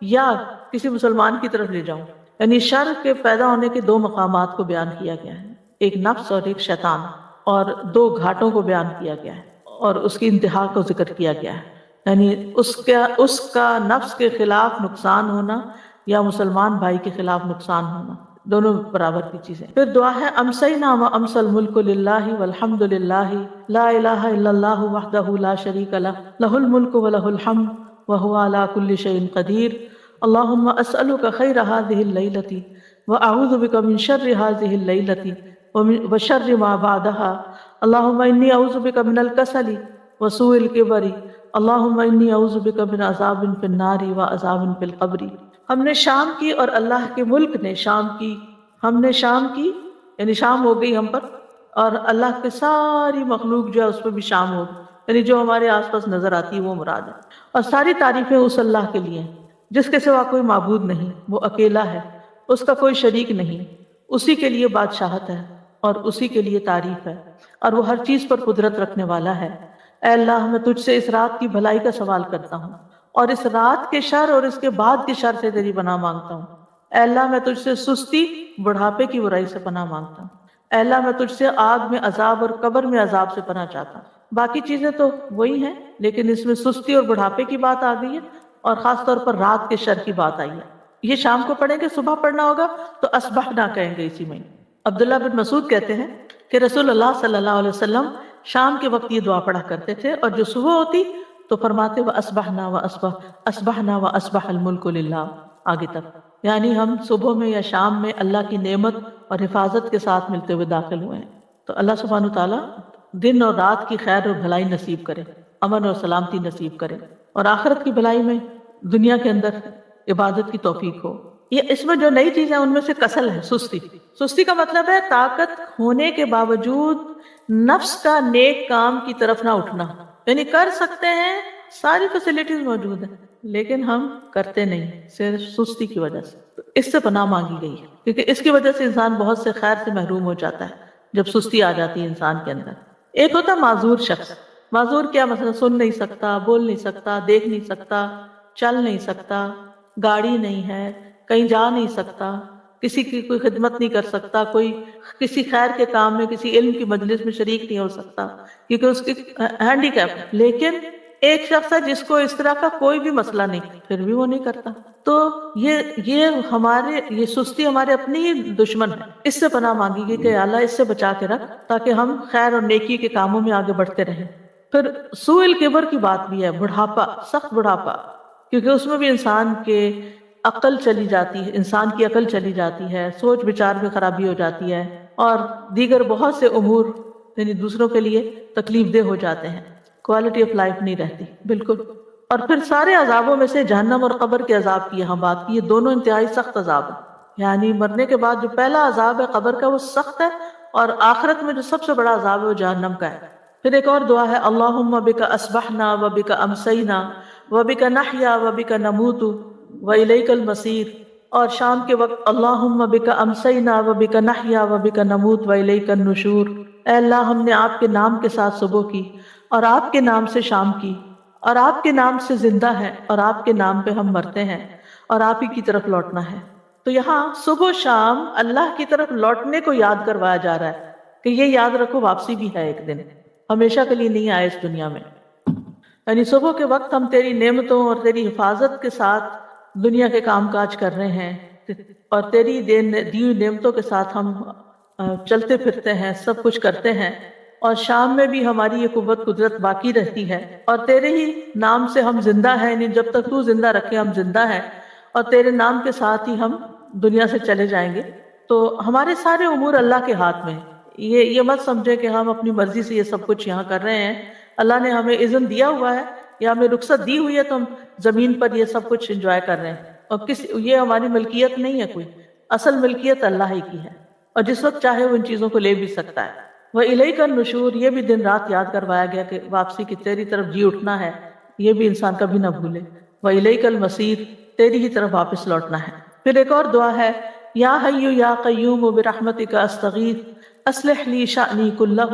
یا کسی مسلمان کی طرف لے جاؤں۔ یعنی شر کے پیدا ہونے کے دو مقامات کو بیان کیا گیا ہے، ایک نفس اور ایک شیطان، اور دو گھاٹوں کو بیان کیا گیا ہے، اور اس کی انتہا کو ذکر کیا گیا ہے، یعنی اس کا نفس کے خلاف نقصان ہونا یا مسلمان بھائی کے خلاف نقصان ہونا، دونوں برابر کی چیزیں۔ پھر دعا ہے امسینا و امسل ملک للہ والحمد للہ لا الہ الا اللہ وحدہ لا شریک لہ لہ الملک ولہ الحمد وہو علی کل شیء قدیر اللہم اسألک خیر ہذہ اللیلۃ وأعوذ بك من شر هذه الليلة وشر ما بعدها اللهم إني أعوذ بك من الكسل وسوء الكبر اللهم إني أعوذ بك من عذاب في النار وعذاب في القبر. ہم نے شام کی اور اللہ کے ملک نے شام کی، ہم نے شام کی یعنی شام ہو گئی ہم پر، اور اللہ کی ساری مخلوق جو ہے اس پہ بھی شام ہو گئی، یعنی جو ہمارے آس پاس نظر آتی ہے وہ مراد ہے. اور ساری تعریفیں اس اللہ کے لیے ہیں جس کے سوا کوئی معبود نہیں، وہ اکیلا ہے، اس کا کوئی شریک نہیں، اسی کے لیے بادشاہت ہے اور اسی کے لیے تعریف ہے، اور وہ ہر چیز پر قدرت رکھنے والا ہے. اے اللہ میں تجھ سے اس رات کی بھلائی کا سوال کرتا ہوں اور اس رات کے شر اور اس کے بعد کے شر سے تیری پناہ مانگتا ہوں. اے اللہ میں تجھ سے سستی، بڑھاپے کی برائی سے پناہ مانگتا ہوں. اے اللہ میں تجھ سے آگ میں عذاب اور قبر میں عذاب سے پناہ چاہتا ہوں. باقی چیزیں تو وہی ہیں لیکن اس میں سستی اور بڑھاپے کی بات آ گئی ہے، اور خاص طور پر رات کے شر کی بات آئی ہے. یہ شام کو پڑھیں گے، صبح پڑھنا ہوگا تو اصبحنا کہیں گے اسی میں. عبداللہ بن مسعود کہتے ہیں کہ رسول اللہ صلی اللہ علیہ وسلم شام کے وقت یہ دعا پڑھا کرتے تھے، اور جو صبح ہوتی تو فرماتے وَأَصْبَحْنَا وَأَصْبَحَ الْمُلْكُ لِلَّهِ آگے تک، یعنی ہم صبح میں یا شام میں اللہ کی نعمت اور حفاظت کے ساتھ ملتے ہوئے داخل ہوئے ہیں. تو اللہ سبحانہ وتعالیٰ دن اور رات کی خیر اور بھلائی نصیب کرے، امن اور سلامتی نصیب کرے، اور آخرت کی بھلائی میں دنیا کے اندر عبادت کی توفیق ہو. یہ اس میں جو نئی چیز ہے ان میں سے کسل ہے، سستی. سستی کا مطلب ہے طاقت ہونے کے باوجود نفس کا نیک کام کی طرف نہ اٹھنا، یعنی کر سکتے ہیں، ساری فیسلٹیز موجود ہیں لیکن ہم کرتے نہیں صرف سستی کی وجہ سے. تو اس سے پناہ مانگی گئی ہے کیونکہ اس کی وجہ سے انسان بہت سے خیر سے محروم ہو جاتا ہے جب سستی آ جاتی ہے انسان کے اندر. ایک ہوتا ہے معذور شخص. معذور کیا مثلا سن نہیں سکتا، بول نہیں سکتا، دیکھ نہیں سکتا، چل نہیں سکتا، گاڑی نہیں ہے، کہیں جا نہیں سکتا، کسی کی کوئی خدمت نہیں کر سکتا، کوئی کسی خیر کے کام میں کسی علم کی مجلس میں شریک نہیں ہو سکتا کیونکہ اس کی ہینڈی کیپ. لیکن ایک شخص ہے جس کو اس طرح کا کوئی بھی مسئلہ نہیں، پھر بھی وہ نہیں کرتا. تو یہ سستی ہمارے اپنی ہی دشمن ہے. اس سے پناہ مانگی گئی کہ اللہ اس سے بچا کے رکھ تاکہ ہم خیر اور نیکی کے کاموں میں آگے بڑھتے رہیں. پھر سوء الکبر کی بات بھی ہے، بڑھاپا، سخت بڑھاپا، کیونکہ اس میں بھی انسان کی عقل چلی جاتی ہے، سوچ بچار میں خرابی ہو جاتی ہے، اور دیگر بہت سے امور یعنی دوسروں کے لیے تکلیف دہ ہو جاتے ہیں. کوالٹی آف لائف نہیں رہتی بالکل. اور پھر سارے عذابوں میں سے جہنم اور قبر کے عذاب کی یہاں بات کی. یہ دونوں انتہائی سخت عذاب ہیں، یعنی مرنے کے بعد جو پہلا عذاب ہے قبر کا وہ سخت ہے، اور آخرت میں جو سب سے بڑا عذاب ہے وہ جہنم کا ہے. پھر ایک اور دعا ہے اللہم بک اصبحنا وبک امسینا وبک نحیا وبک نموت والیک المصیر. اور شام کے وقت اللہم بک امسینا وبک نحیا وبک نموت والیک النشور. اے اللہ ہم نے آپ کے نام کے ساتھ صبح کی، اور آپ کے نام سے شام کی، اور آپ کے نام سے زندہ ہے، اور آپ کے نام پہ ہم مرتے ہیں، اور آپ ہی کی طرف لوٹنا ہے. تو یہاں صبح شام اللہ کی طرف لوٹنے کو یاد کروایا جا رہا ہے کہ یہ یاد رکھو واپسی بھی ہے ایک دن، ہمیشہ کے لیے نہیں آئے اس دنیا میں. یعنی صبح کے وقت ہم تیری نعمتوں اور تیری حفاظت کے ساتھ دنیا کے کام کاج کر رہے ہیں، اور تیری دی ہوئی نعمتوں کے ساتھ ہم چلتے پھرتے ہیں، سب کچھ کرتے ہیں. اور شام میں بھی ہماری یہ قوت قدرت باقی رہتی ہے، اور تیرے ہی نام سے ہم زندہ ہیں، یعنی جب تک تو زندہ رکھے ہم زندہ ہیں، اور تیرے نام کے ساتھ ہی ہم دنیا سے چلے جائیں گے. تو ہمارے سارے امور اللہ کے ہاتھ میں. یہ مت سمجھے کہ ہم اپنی مرضی سے یہ سب کچھ یہاں کر رہے ہیں. اللہ نے ہمیں اذن دیا ہوا ہے یا ہمیں رخصت دی ہوئی ہے تو ہم زمین پر یہ سب کچھ انجوائے کر رہے ہیں، اور یہ ہماری ملکیت نہیں ہے کوئی. اصل ملکیت اللہ ہی کی ہے، اور جس وقت چاہے وہ ان چیزوں کو لے بھی سکتا ہے. وَإِلَيْكَ النُّشُورُ، یہ بھی دن رات یاد کروایا گیا کہ واپسی کی تیری طرف جی اٹھنا ہے، یہ بھی انسان کبھی نہ بھولے. وَإِلَيْكَ الْمَصِيرُ، تیری ہی طرف واپس لوٹنا ہے. پھر ایک اور دعا ہے یا حی یا قیوم برحمتک استغیث اصلح لی شأنی کلہ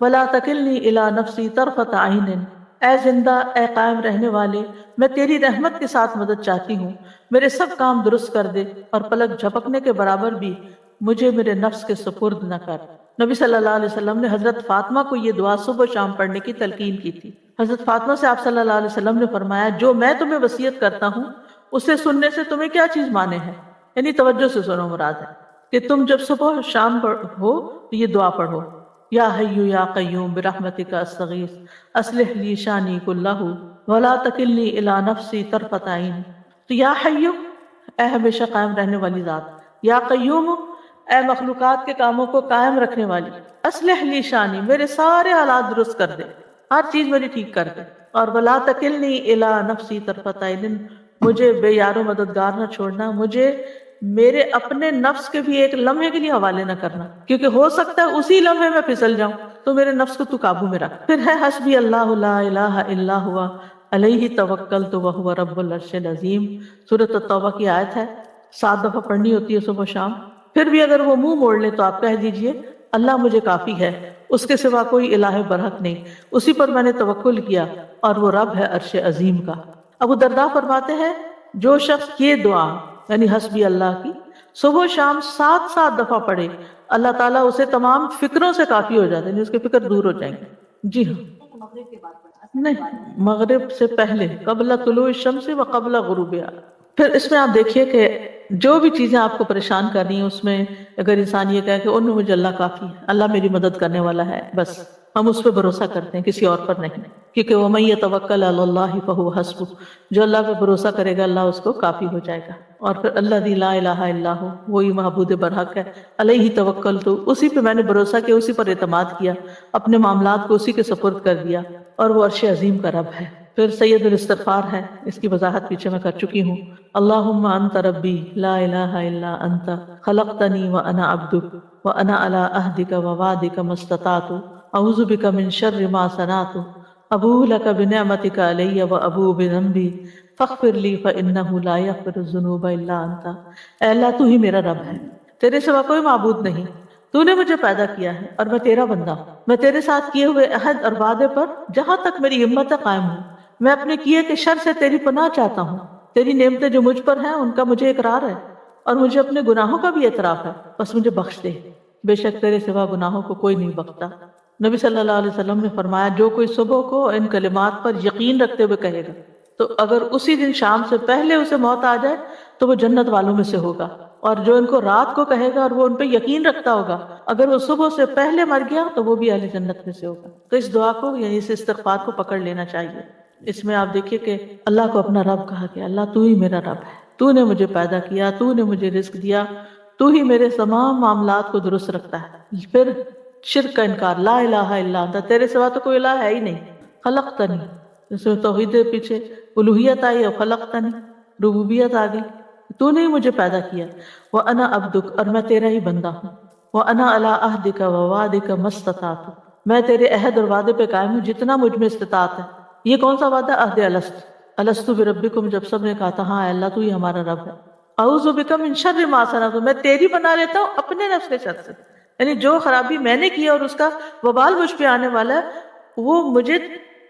ولا تکلنی الی نفسی طرفۃ عین. اے زندہ، اے قائم رہنے والے، میں تیری رحمت کے ساتھ مدد چاہتی ہوں، میرے سب کام درست کر دے، اور پلک جھپکنے کے برابر بھی مجھے میرے نفس کے سپرد نہ کر. نبی صلی اللہ علیہ وسلم نے حضرت فاطمہ کو یہ دعا صبح شام پڑھنے کی تلقین کی تھی. حضرت فاطمہ سے آپ صلی اللہ علیہ وسلم نے فرمایا جو میں تمہیں وصیت کرتا ہوں اسے سننے سے تمہیں کیا چیز مانے ہے، یعنی توجہ سے سنو. مراد ہے کہ تم جب صبح شام ہو تو یہ دعا پڑھو یا حی یا قیوم برحمتک استغیث اصلح لی شانی کلہ ولا تکلنی الی نفسی طرفۃ عین. تو یا حی، اے ہمیشہ قائم رہنے والی ذات، یا قیوم، اے مخلوقات کے کاموں کو قائم رکھنے والی، اصلح لی شانی، میرے سارے حالات درست کر دے، ہر چیز میری ٹھیک کر دے، اور ولا تکلنی الی نفسی طرفۃ عین، مجھے بے یار و مددگار نہ چھوڑنا، مجھے میرے اپنے نفس کے بھی ایک لمحے کے لیے حوالے نہ کرنا، کیونکہ ہو سکتا ہے اسی لمحے میں پھسل جاؤں، تو میرے نفس کو تو قابو میں رکھ۔ پھر ہے حسبی اللہ لا الہ الا ہوا علیہ توکلت وہو رب العرش العظیم، سورۃ التوبہ کی آیت ہے، 7 دفعہ پڑھنی ہوتی ہے صبح و شام۔ پھر بھی اگر وہ منہ موڑ لے تو آپ کہہ دیجئے اللہ مجھے کافی ہے، اس کے سوا کوئی الہ برحق نہیں، اسی پر میں نے توکل کیا اور وہ رب ہے عرش عظیم کا۔ ابو درداء فرماتے ہیں جو شخص یہ دعا یعنی حسبی اللہ کی صبح و شام 7 دفعہ پڑھے، اللہ تعالیٰ اسے تمام فکروں سے کافی ہو جاتے ہیں، یعنی اس کے فکر دور ہو جائیں گے۔ جی ہاں، نہیں، مغرب سے پہلے، قبل طلوع الشمس و قبل غروبها۔ پھر اس میں آپ دیکھیے کہ جو بھی چیزیں آپ کو پریشان کر رہی ہیں اس میں اگر انسان یہ کہے کہ ان میں مجھے اللہ کافی ہے، اللہ میری مدد کرنے والا ہے، بس ہم اس پہ بھروسہ کرتے ہیں، کسی اور پر نہیں، کیونکہ وَمَن يَتَوَكَّلْ عَلَى اللَّهِ فَهُوَ حَسْبُهُ، جو اللہ پہ بھروسہ کرے گا اللہ اس کو کافی ہو جائے گا۔ اور پھر الذی لا الہ الا ہو، وہی معبود برحق ہے، علیہ توکلت، اسی پہ میں نے بھروسہ کیا، اسی پر اعتماد کیا، اپنے معاملات کو اسی کے سپرد کر دیا، اور وہ عرش عظیم کا رب ہے۔ پھر سید الاستغفار ہے، اس کی وضاحت پیچھے میں کر چکی ہوں۔ اللہم انت ربی لا الہ الا انت خلقتنی وانا عبدک وانا علی عہدک ووعدک ما استطعت اعوذ بک من شر ما صنعت ابوء لک بنعمتک علی وابوء بذنبی فاغفر لی فانہ لا یغفر الذنوب الا انت۔ اے اللہ تو ہی میرا رب ہے، تیرے سوا کوئی معبود نہیں، تو نے مجھے پیدا کیا ہے اور میں تیرا بندہ ہوں، میں تیرے ساتھ کیے ہوئے عہد اور وعدے پر جہاں تک میری ہمت ہے قائم ہوں، میں اپنے کیے کے شر سے تیری پناہ چاہتا ہوں، تیری نعمتیں جو مجھ پر ہیں ان کا مجھے اقرار ہے اور مجھے اپنے گناہوں کا بھی اعتراف ہے، بس مجھے بخش دے، بے شک تیرے سوا گناہوں کو کوئی نہیں بخشتا۔ نبی صلی اللہ علیہ وسلم نے فرمایا جو کوئی صبح کو ان کلمات پر یقین رکھتے ہوئے کہے گا تو اگر اسی دن شام سے پہلے اسے موت آ جائے تو وہ جنت والوں میں سے ہوگا، اور جو ان کو رات کو کہے گا اور وہ ان پہ یقین رکھتا ہوگا اگر وہ صبح سے پہلے مر گیا تو وہ بھی اہل جنت میں سے ہوگا۔ تو اس دعا کو یعنی اس استغفار کو پکڑ لینا چاہیے۔ اس میں آپ دیکھیے کہ اللہ کو اپنا رب کہا کہ اللہ تو ہی میرا رب ہے، تو نے مجھے پیدا کیا، تو نے مجھے رزق دیا، تو ہی میرے تمام معاملات کو درست رکھتا ہے۔ پھر شرک کا انکار، لا الہ الا انت، تیرے سوا تو کوئی الہ ہے ہی نہیں، خلقتنی، اس میں توحید پیچھے الوہیت آئی اور خلقتنی ربوبیت آ گئی، تو نے ہی مجھے پیدا کیا، وانا عبدک، اور میں تیرا ہی بندہ ہوں، وانا علی عہدک ووعدک ما استطعت، میں تیرے عہد اور وعدے پہ قائم ہوں جتنا مجھ میں استطاعت ہے۔ یہ کون سا وعدہ؟ عہد الست بربکم، جب سب نے کہا تھا ہاں اللہ تو ہی ہمارا رب ہے۔ اعوذ بک من شر ما صنعت، میں تیری بنا لیتا ہوں اپنے نفس کے شر سے، یعنی جو خرابی میں نے کی اور اس کا وبال مجھ پہ آنے والا ہے وہ مجھے،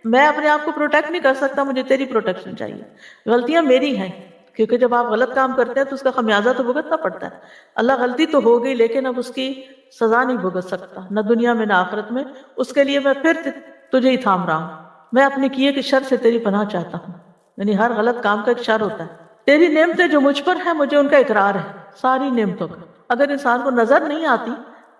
میں اپنے آپ کو پروٹیکٹ نہیں کر سکتا، مجھے تیری پروٹیکشن چاہیے۔ غلطیاں میری ہیں کیونکہ جب آپ غلط کام کرتے ہیں تو اس کا خمیازہ تو بھگتنا پڑتا ہے۔ اللہ غلطی تو ہو گئی لیکن اب اس کی سزا نہیں بھگت سکتا، نہ دنیا میں نہ آخرت میں، اس کے لیے میں پھر تجھے ہی تھام رہا ہوں، میں اپنے کیے کے شر سے تیری پناہ چاہتا ہوں، یعنی ہر غلط کام کا ایک شر ہوتا ہے۔ تیری نعمتیں جو مجھ پر ہیں مجھے ان کا اقرار ہے، ساری نعمتوں کا۔ اگر انسان کو نظر نہیں آتی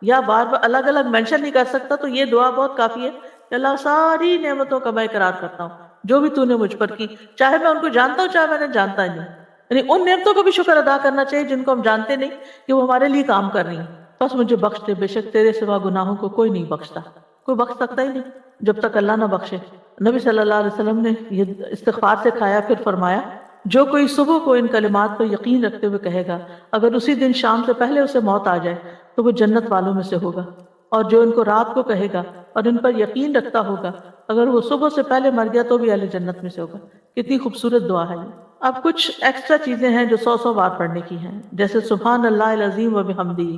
یا بار بار الگ الگ مینشن نہیں کر سکتا تو یہ دعا بہت کافی ہے کہ اللہ ساری نعمتوں کا میں اقرار کرتا ہوں جو بھی تو نے مجھ پر کی، چاہے میں ان کو جانتا ہوں چاہے میں نے جانتا ہی نہیں، یعنی ان نعمتوں کو بھی شکر ادا کرنا چاہیے جن کو ہم جانتے نہیں کہ وہ ہمارے لیے کام کر رہی ہیں۔ بس مجھے بخش دے، بے شک تیرے سوا گناہوں کو کوئی نہیں بخشتا، کوئی بخش سکتا ہی نہیں جب تک اللہ نہ بخشے۔ نبی صلی اللہ علیہ وسلم نے یہ استغفار سے کھایا، پھر فرمایا جو کوئی صبح کو ان کلمات پر یقین رکھتے ہوئے کہے گا اگر اسی دن شام سے پہلے اسے موت آ جائے تو وہ جنت والوں میں سے ہوگا، اور جو ان کو رات کو کہے گا اور ان پر یقین رکھتا ہوگا اگر وہ صبح سے پہلے مر گیا تو بھی اہل جنت میں سے ہوگا۔ کتنی خوبصورت دعا ہے یہ۔ اب کچھ ایکسٹرا چیزیں ہیں جو 100 بار پڑھنے کی ہیں، جیسے سبحان اللہ العظیم و بحمدہ،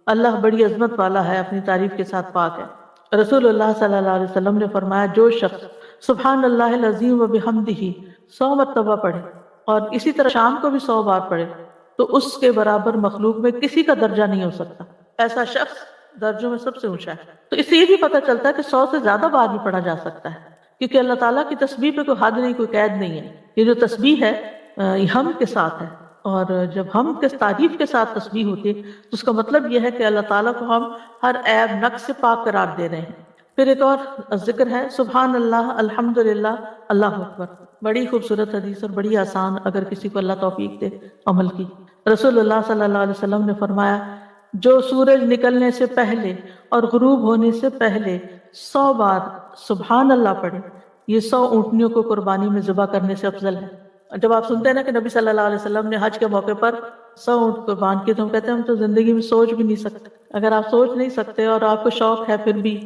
اللہ بڑی عظمت والا ہے، اپنی تعریف کے ساتھ پاک ہے۔ رسول اللہ صلی اللہ علیہ وسلم نے فرمایا جو شخص سبحان اللہ العظیم و بحمدہ 100 مرتبہ پڑھے اور اسی طرح شام کو بھی 100 بار پڑھے تو اس کے برابر مخلوق میں کسی کا درجہ نہیں ہو سکتا، ایسا شخص درجوں میں سب سے اونچا ہے۔ تو اس سے یہ بھی پتہ چلتا ہے کہ 100 سے زیادہ بار بھی پڑھا جا سکتا ہے، کیونکہ اللہ تعالیٰ کی تسبیح پہ کوئی حد نہیں، کوئی قید نہیں ہے۔ یہ جو تسبیح ہے یہ ہم کے ساتھ ہے، اور جب ہم کے تعریف کے ساتھ تسبیح ہوتی ہے تو اس کا مطلب یہ ہے کہ اللہ تعالیٰ کو ہم ہر عیب نقص سے پاک قرار دے رہے ہیں۔ پھر ایک اور ذکر ہے سبحان اللہ الحمدللہ اللہ اکبر، بڑی خوبصورت حدیث اور بڑی آسان، اگر کسی کو اللہ توفیق دے عمل کی۔ رسول اللہ صلی اللہ علیہ وسلم نے فرمایا جو سورج نکلنے سے پہلے اور غروب ہونے سے پہلے 100 بار سبحان اللہ پڑھے، یہ 100 اونٹنیوں کو قربانی میں ذبح کرنے سے افضل ہے۔ جب آپ سنتے ہیں نا کہ نبی صلی اللہ علیہ وسلم نے حج کے موقع پر 100 اونٹ قربان کیے تو ہم کہتے ہیں ہم تو زندگی میں سوچ بھی نہیں سکتے۔ اگر آپ سوچ نہیں سکتے اور آپ کو شوق ہے پھر بھی،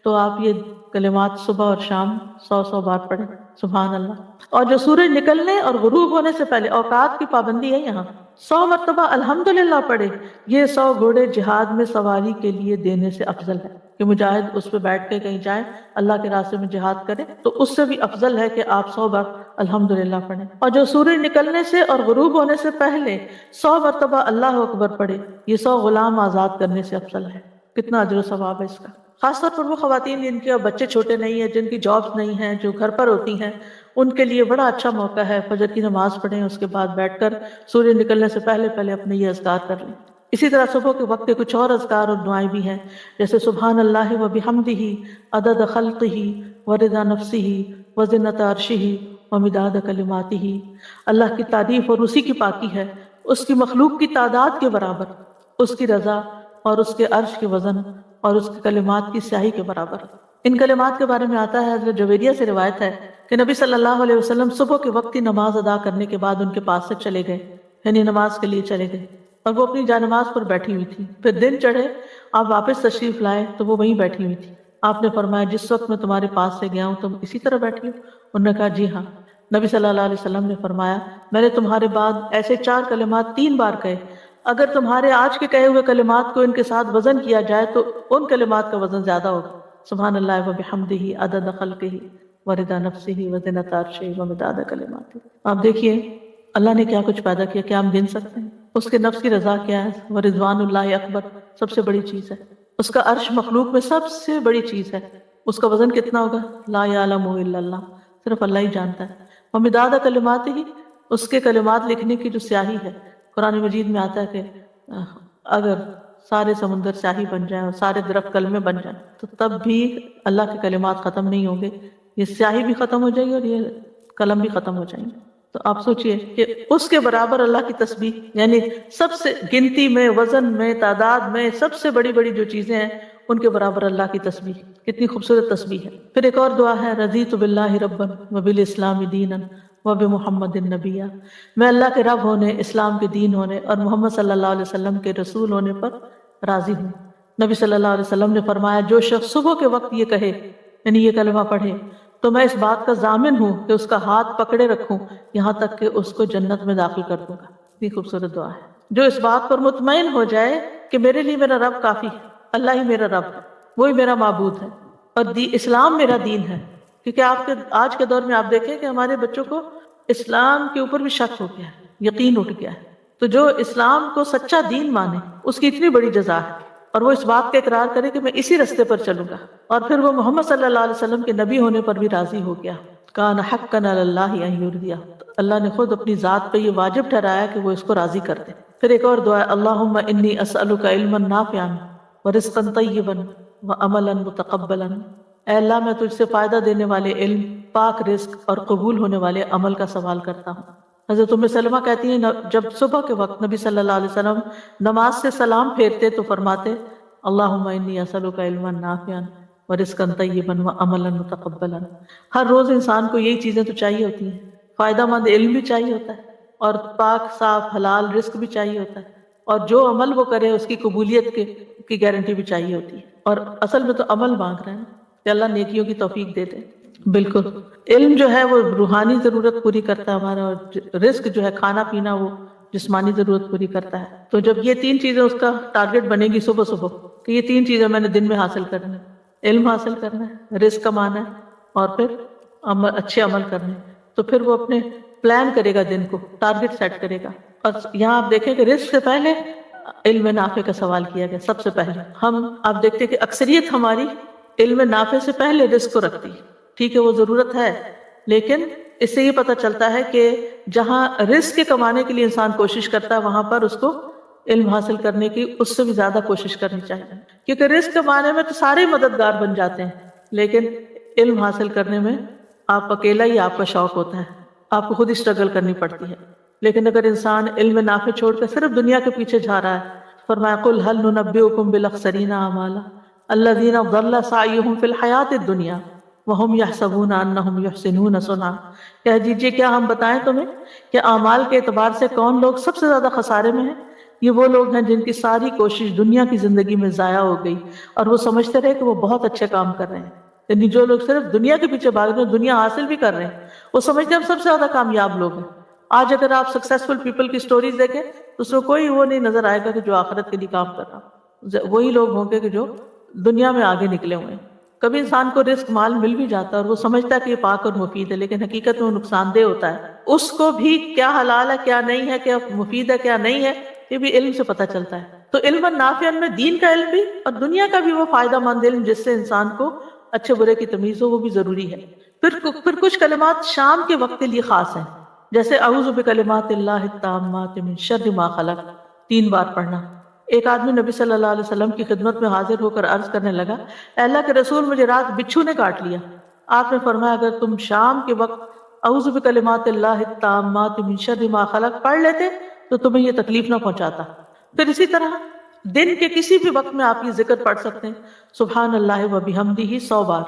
تو آپ یہ کلمات صبح اور شام 100 بار پڑھیں، سبحان اللہ۔ اور جو سورج نکلنے اور غروب ہونے سے پہلے، اوقات کی پابندی ہے یہاں، 100 مرتبہ الحمدللہ پڑھے، یہ 100 گھوڑے جہاد میں سواری کے لیے دینے سے افضل ہے کہ مجاہد اس پہ بیٹھ کے کہیں جائے اللہ کے راستے میں جہاد کرے، تو اس سے بھی افضل ہے کہ آپ 100 بار الحمدللہ پڑھیں۔ اور جو سورج نکلنے سے اور غروب ہونے سے پہلے 100 مرتبہ اللہ اکبر پڑھے، یہ 100 غلام آزاد کرنے سے افضل ہے۔ کتنا اجر و ثواب ہے اس کا۔ خاص طور پر وہ خواتین جن کے بچے چھوٹے نہیں ہیں، جن کی جابس نہیں ہیں، جو گھر پر ہوتی ہیں، ان کے لیے بڑا اچھا موقع ہے، فجر کی نماز پڑھیں، اس کے بعد بیٹھ کر سورج نکلنے سے پہلے اپنے یہ اذکار کر لیں۔ اسی طرح صبح کے وقت کے کچھ اور اذکار اور دعائیں بھی ہیں، جیسے سبحان اللہ و بحمدہ عدد خلقہ ورضا نفسہ وزنۃ عرشہ ومداد کلماتہ۔ اللہ کی تعریف اور اسی کی پاکی ہے، اس کی مخلوق کی تعداد کے برابر، اس کی رضا اور اس کے عرش کے وزن اور اس کے کلمات کی سیاہی کے برابر۔ ان کلمات کے بارے میں آتا ہے، حضرت جویریہ سے روایت ہے کہ نبی صلی اللہ علیہ وسلم صبح کے وقت ہی نماز ادا کرنے کے بعد ان کے پاس سے چلے گئے، یعنی نماز کے لیے چلے گئے، اور وہ اپنی جانماز پر بیٹھی ہوئی تھی۔ پھر دن چڑھے، آپ واپس تشریف لائے تو وہ وہیں بیٹھی ہوئی تھی۔ آپ نے فرمایا جس وقت میں تمہارے پاس سے گیا ہوں تم اسی طرح بیٹھی ہو؟ انہوں نے کہا جی ہاں۔ نبی صلی اللہ علیہ وسلم نے فرمایا میں نے تمہارے بعد ایسے 4 کلمات 3 بار کہے، اگر تمہارے آج کے کہے ہوئے کلمات کو ان کے ساتھ وزن کیا جائے تو ان کلمات کا وزن زیادہ ہوگا۔ سبحان اللہ و بحمدہ عدد خلقہ ورضا نفسہ وزنۃ عرشہ ومداد کلماتہ۔ آپ دیکھیے اللہ نے کیا کچھ پیدا کیا، کیا ہم گن سکتے ہیں؟ اس کے نفس کی رضا کیا ہے، ورضوان اللہ اکبر، سب سے بڑی چیز ہے۔ اس کا عرش مخلوق میں سب سے بڑی چیز ہے، اس کا وزن کتنا ہوگا؟ لا یعلم الا اللہ، صرف اللہ ہی جانتا ہے۔ ومداد کلماتہ، اس کے کلمات لکھنے کی جو سیاہی ہے، قرآن مجید میں آتا ہے کہ اگر سارے سمندر سیاہی بن جائیں اور سارے درخت کلمے بن جائیں تو تب بھی اللہ کے کلمات ختم نہیں ہوں گے، یہ سیاہی بھی ختم ہو جائے گی اور یہ قلم بھی ختم ہو جائیں گے۔ تو آپ سوچئے کہ اس کے برابر اللہ کی تسبیح، یعنی سب سے گنتی میں، وزن میں، تعداد میں سب سے بڑی بڑی جو چیزیں ہیں ان کے برابر اللہ کی تسبیح، کتنی خوبصورت تسبیح ہے۔ پھر ایک اور دعا ہے، رضیت باللہ ربا وبالاسلام دینا وبمحمد النبی، میں اللہ کے رب ہونے، اسلام کے دین ہونے اور محمد صلی اللہ علیہ وسلم کے رسول ہونے پر راضی ہوں۔ نبی صلی اللہ علیہ وسلم نے فرمایا جو شخص صبح کے وقت یہ کہے، یعنی یہ کلمہ پڑھے، تو میں اس بات کا ضامن ہوں کہ اس کا ہاتھ پکڑے رکھوں یہاں تک کہ اس کو جنت میں داخل کر دوں گا۔ یہ خوبصورت دعا ہے۔ جو اس بات پر مطمئن ہو جائے کہ میرے لیے میرا رب کافی ہے، اللہ ہی میرا رب ہے، وہی میرا معبود ہے، اور اسلام میرا دین ہے۔ کیونکہ آپ کے آج کے دور میں آپ دیکھیں کہ ہمارے بچوں کو اسلام کے اوپر بھی شک ہو گیا ہے، یقین اٹھ گیا ہے۔ تو جو اسلام کو سچا دین مانے اس کی اتنی بڑی جزا ہے، اور وہ اس بات کا اقرار کرے کہ میں اسی رستے پر چلوں گا، اور پھر وہ محمد صلی اللہ علیہ وسلم کے نبی ہونے پر بھی راضی ہو گیا۔ کان حقا علی اللہ ان یرضیہ، اللہ نے خود اپنی ذات پہ یہ واجب ٹھہرایا کہ وہ اس کو راضی کر دے۔ پھر ایک اور دعا ہے، اللہم انی اسألک علما نافعا ورزقا طیبا وعملا متقبلا، اے اللہ میں تجھ سے فائدہ دینے والے علم، پاک رزق اور قبول ہونے والے عمل کا سوال کرتا ہوں۔ حضرت ام سلمہ کہتی ہیں جب صبح کے وقت نبی صلی اللہ علیہ وسلم نماز سے سلام پھیرتے تو فرماتے اللہم انی اسألک علما نافعا ورزقا طیبا وعملا متقبلا۔ ہر روز انسان کو یہی چیزیں تو چاہیے ہوتی ہیں، فائدہ مند علم بھی چاہیے ہوتا ہے، اور پاک صاف حلال رزق بھی چاہیے ہوتا ہے، اور جو عمل وہ کرے اس کی قبولیت کی گارنٹی بھی چاہیے ہوتی ہے۔ اور اصل میں تو عمل مانگ رہے ہیں کہ اللہ نیکیوں کی توفیق دے دے۔ بالکل، علم جو ہے وہ روحانی ضرورت پوری کرتا ہے ہمارا، اور رزق جو ہے کھانا پینا وہ جسمانی ضرورت پوری کرتا ہے۔ تو جب یہ 3 چیزیں اس کا ٹارگٹ بنے گی صبح صبح کہ یہ 3 چیزیں میں نے دن میں حاصل کرنا ہے، علم حاصل کرنا ہے، رزق کمانا ہے، اور پھر اچھے عمل کرنے، تو پھر وہ اپنے پلان کرے گا، دن کو ٹارگٹ سیٹ کرے گا۔ اور یہاں آپ دیکھیں کہ رزق سے پہلے علم نافع کا سوال کیا گیا سب سے پہلے۔ آپ دیکھتے ہیں کہ اکثریت ہماری علم نافع سے پہلے رزق کو رکھتی ہے۔ ٹھیک ہے وہ ضرورت ہے، لیکن اس سے یہ پتہ چلتا ہے کہ جہاں رزق کے کمانے کے لیے انسان کوشش کرتا ہے وہاں پر اس کو علم حاصل کرنے کی اس سے بھی زیادہ کوشش کرنی چاہیے، کیونکہ رزق کمانے میں تو سارے مددگار بن جاتے ہیں، لیکن علم حاصل کرنے میں آپ اکیلا ہی آپ کا شوق ہوتا ہے، آپ کو خود ہی اسٹرگل کرنی پڑتی ہے۔ لیکن اگر انسان علم نافع چھوڑ کر صرف دنیا کے پیچھے جا رہا ہے، فرمایا قل هل ننبئکم بالاخسرین اعمالا الذین ضل سعیہم فی الحیاۃ الدنیا وہم یحسبون انہم یحسنون صنعا، کہہ دیجئے کیا ہم بتائیں تمہیں کہ اعمال کے اعتبار سے کون لوگ سب سے زیادہ خسارے میں ہیں؟ یہ وہ لوگ ہیں جن کی ساری کوشش دنیا کی زندگی میں ضائع ہو گئی اور وہ سمجھتے رہے کہ وہ بہت اچھے کام کر رہے ہیں. یعنی جو لوگ صرف دنیا کے پیچھے بھاگ رہے ہیں، دنیا حاصل بھی کر رہے ہیں، وہ سمجھتے ہیں ہم سب سے زیادہ کامیاب لوگ ہیں. آج اگر آپ سکسیسفل پیپل کی سٹوریز دیکھیں تو اس میں کوئی وہ نہیں نظر آئے گا کہ جو آخرت کے لیے کام کر رہا، وہی لوگ ہوں گے کہ جو دنیا میں آگے نکلے ہوئے ہیں. کبھی انسان کو رزق مال مل بھی جاتا ہے اور وہ سمجھتا ہے کہ یہ پاک اور مفید ہے، لیکن حقیقت میں وہ نقصان دہ ہوتا ہے. اس کو بھی کیا حلال ہے کیا نہیں ہے، کیا مفید ہے کیا نہیں ہے، یہ بھی علم سے پتہ چلتا ہے. تو علم نافع میں دین کا علم بھی اور دنیا کا بھی وہ فائدہ مند علم جس سے انسان کو اچھے برے کی تمیز ہو، وہ بھی ضروری ہے. پھر کچھ کلمات شام کے وقت کے لیے خاص ہیں، جیسے اعوذ بکلمات اللہ التامات من شر ما خلق 3 بار پڑھنا. ایک آدمی نبی صلی اللہ علیہ وسلم کی خدمت میں حاضر ہو کر عرض کرنے لگا، اے اللہ کے رسول مجھے رات بچھو نے کاٹ لیا. آپ نے فرمایا اگر تم شام کے وقت اعوذ بکلمات اللہ التامات من شر ما خلق پڑھ لیتے تو تمہیں یہ تکلیف نہ پہنچاتا. پھر اسی طرح دن کے کسی بھی وقت میں آپ یہ ذکر پڑھ سکتے ہیں، سبحان اللہ و بحمدہ 100 بار.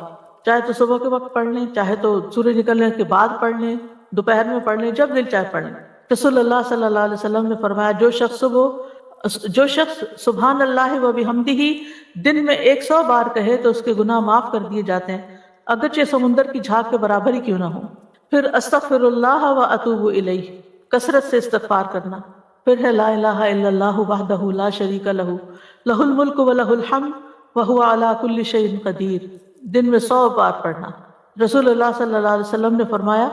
چاہے تو صبح کے وقت پڑھ لیں، چاہے تو سورج نکلنے کے بعد پڑھ لیں، دوپہر میں پڑھ لیں، جب دل چاہے پڑھ لیں. رسول اللہ صلی اللہ علیہ وسلم نے فرمایا جو شخص سبحان اللہ و بحمدہ دن میں 100 بار کہے تو اس کے گناہ معاف کر دیے جاتے ہیں، اگرچہ سمندر کی جھاگ کے برابر ہی کیوں نہ ہو. پھر استغفر اللہ و اتوب الیہ، کثرت سے استغفار کرنا. پھر ہے لا الہ الا اللہ وحدہ لا شریک لہ لہ الملک و لہ الحمد وہو علی کل شیء قدیر، دن میں 100 بار پڑھنا. رسول اللہ صلی اللہ علیہ وسلم نے فرمایا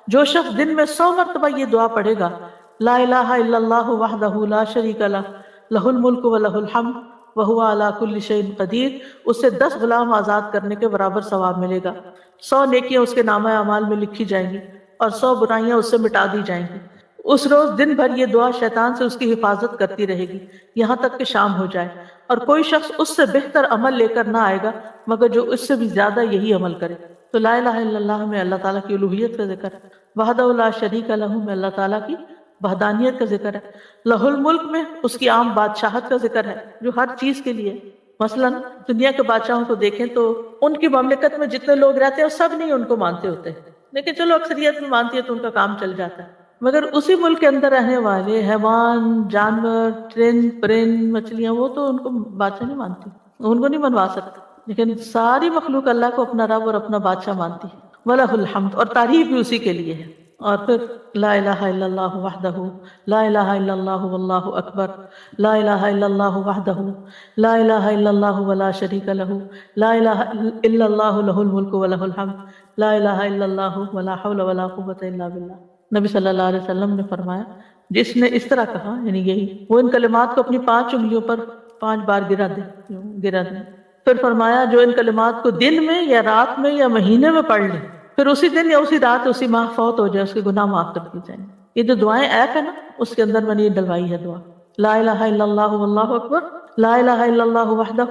جو شخص دن میں 100 مرتبہ یہ دعا پڑھے گا، لا الہ الا اللہ وحدہ لا شریک لہ لہ الملک و لہ الحمد وہو علی کل شیء قدیر، اس سے 10 غلام آزاد کرنے کے برابر ثواب ملے گا. 100 نیکیاں اس کے نامہ اعمال میں لکھی جائیں گی اور 100 برائیاں اس سے مٹا دی جائیں گی. اس روز دن بھر یہ دعا شیطان سے اس کی حفاظت کرتی رہے گی یہاں تک کہ شام ہو جائے، اور کوئی شخص اس سے بہتر عمل لے کر نہ آئے گا مگر جو اس سے بھی زیادہ یہی عمل کرے. تو لا الہ الا اللہ میں اللہ تعالیٰ کی الوہیت کا ذکر ہے، وحدہ لا شریک لہ میں اللہ تعالیٰ کی وحدانیت کا ذکر ہے، لہ الملک میں اس کی عام بادشاہت کا ذکر ہے جو ہر چیز کے لیے. مثلا دنیا کے بادشاہوں کو دیکھیں تو ان کی مملکت میں جتنے لوگ رہتے ہیں وہ سب نہیں ان کو مانتے ہوتے، لیکن چلو اکثریت میں مانتی ہے تو ان کا کام چل جاتا ہے. مگر اسی ملک کے اندر رہنے والے حیوان، جانور، پرند، مچھلیاں، وہ تو ان کو بادشاہ نہیں مانتی، ان کو نہیں منوا سکتے، لیکن ساری مخلوق اللہ کو اپنا رب اور اپنا بادشاہ مانتی ہے. وَلَهُ الْحَمْدُ، اور تعریف بھی اسی کے لیے ہے. اور پھر لا الہ الا اللہ وحدہ لا الہ الا اللہ واللہ اکبر، لا الہ الا اللہ وحدہ لا الہ الا اللہ ولا شریک لہ، لا الہ الا اللہ لہ الملک ولہ الحمد، لا الہ الا اللہ ولا حول ولا قوۃ الا باللہ. نبی صلی اللہ علیہ وسلم نے فرمایا جس نے اس طرح کہا، یعنی یہی، وہ ان کلمات کو اپنی 5 انگلیوں پر 5 بار گرا دے. پھر فرمایا جو ان کلمات کو دن میں یا رات میں یا مہینے میں پڑھ لے، پھر اسی دن یا اسی رات اسی ماہ فوت ہو جائے، اس کے گناہ معاف کر دیے جائیں. یہ جو دعائیں ایپ ہے نا، اس کے اندر میں نے یہ ڈلوائی ہے دعا، لا الہ الا اللہ واللہ اکبر، لا الہ الا اللہ وحدہ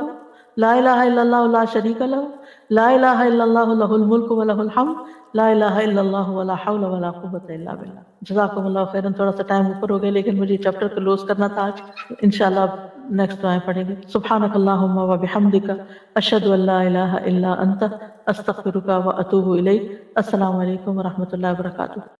لا الہ الا اللہ لا شریک لہ، لا الہ الا اللہ لہ الملک ولہ الحمد، لا الہ الا اللہ ولا حول ولا قوۃ الا باللہ. جزاکم اللہ خیرا. تھوڑا سا ٹائم اوپر ہو گیا لیکن مجھے چیپٹر کلوز کرنا تھا آج. انشاءاللہ نیکسٹ دعائیں پڑھیں گے. سبحانک اللہم و بحمدک، اشہد ان لا الہ الا انت، استغفرک و اتوب الیک. السلام علیکم و رحمۃ اللہ وبرکاتہ.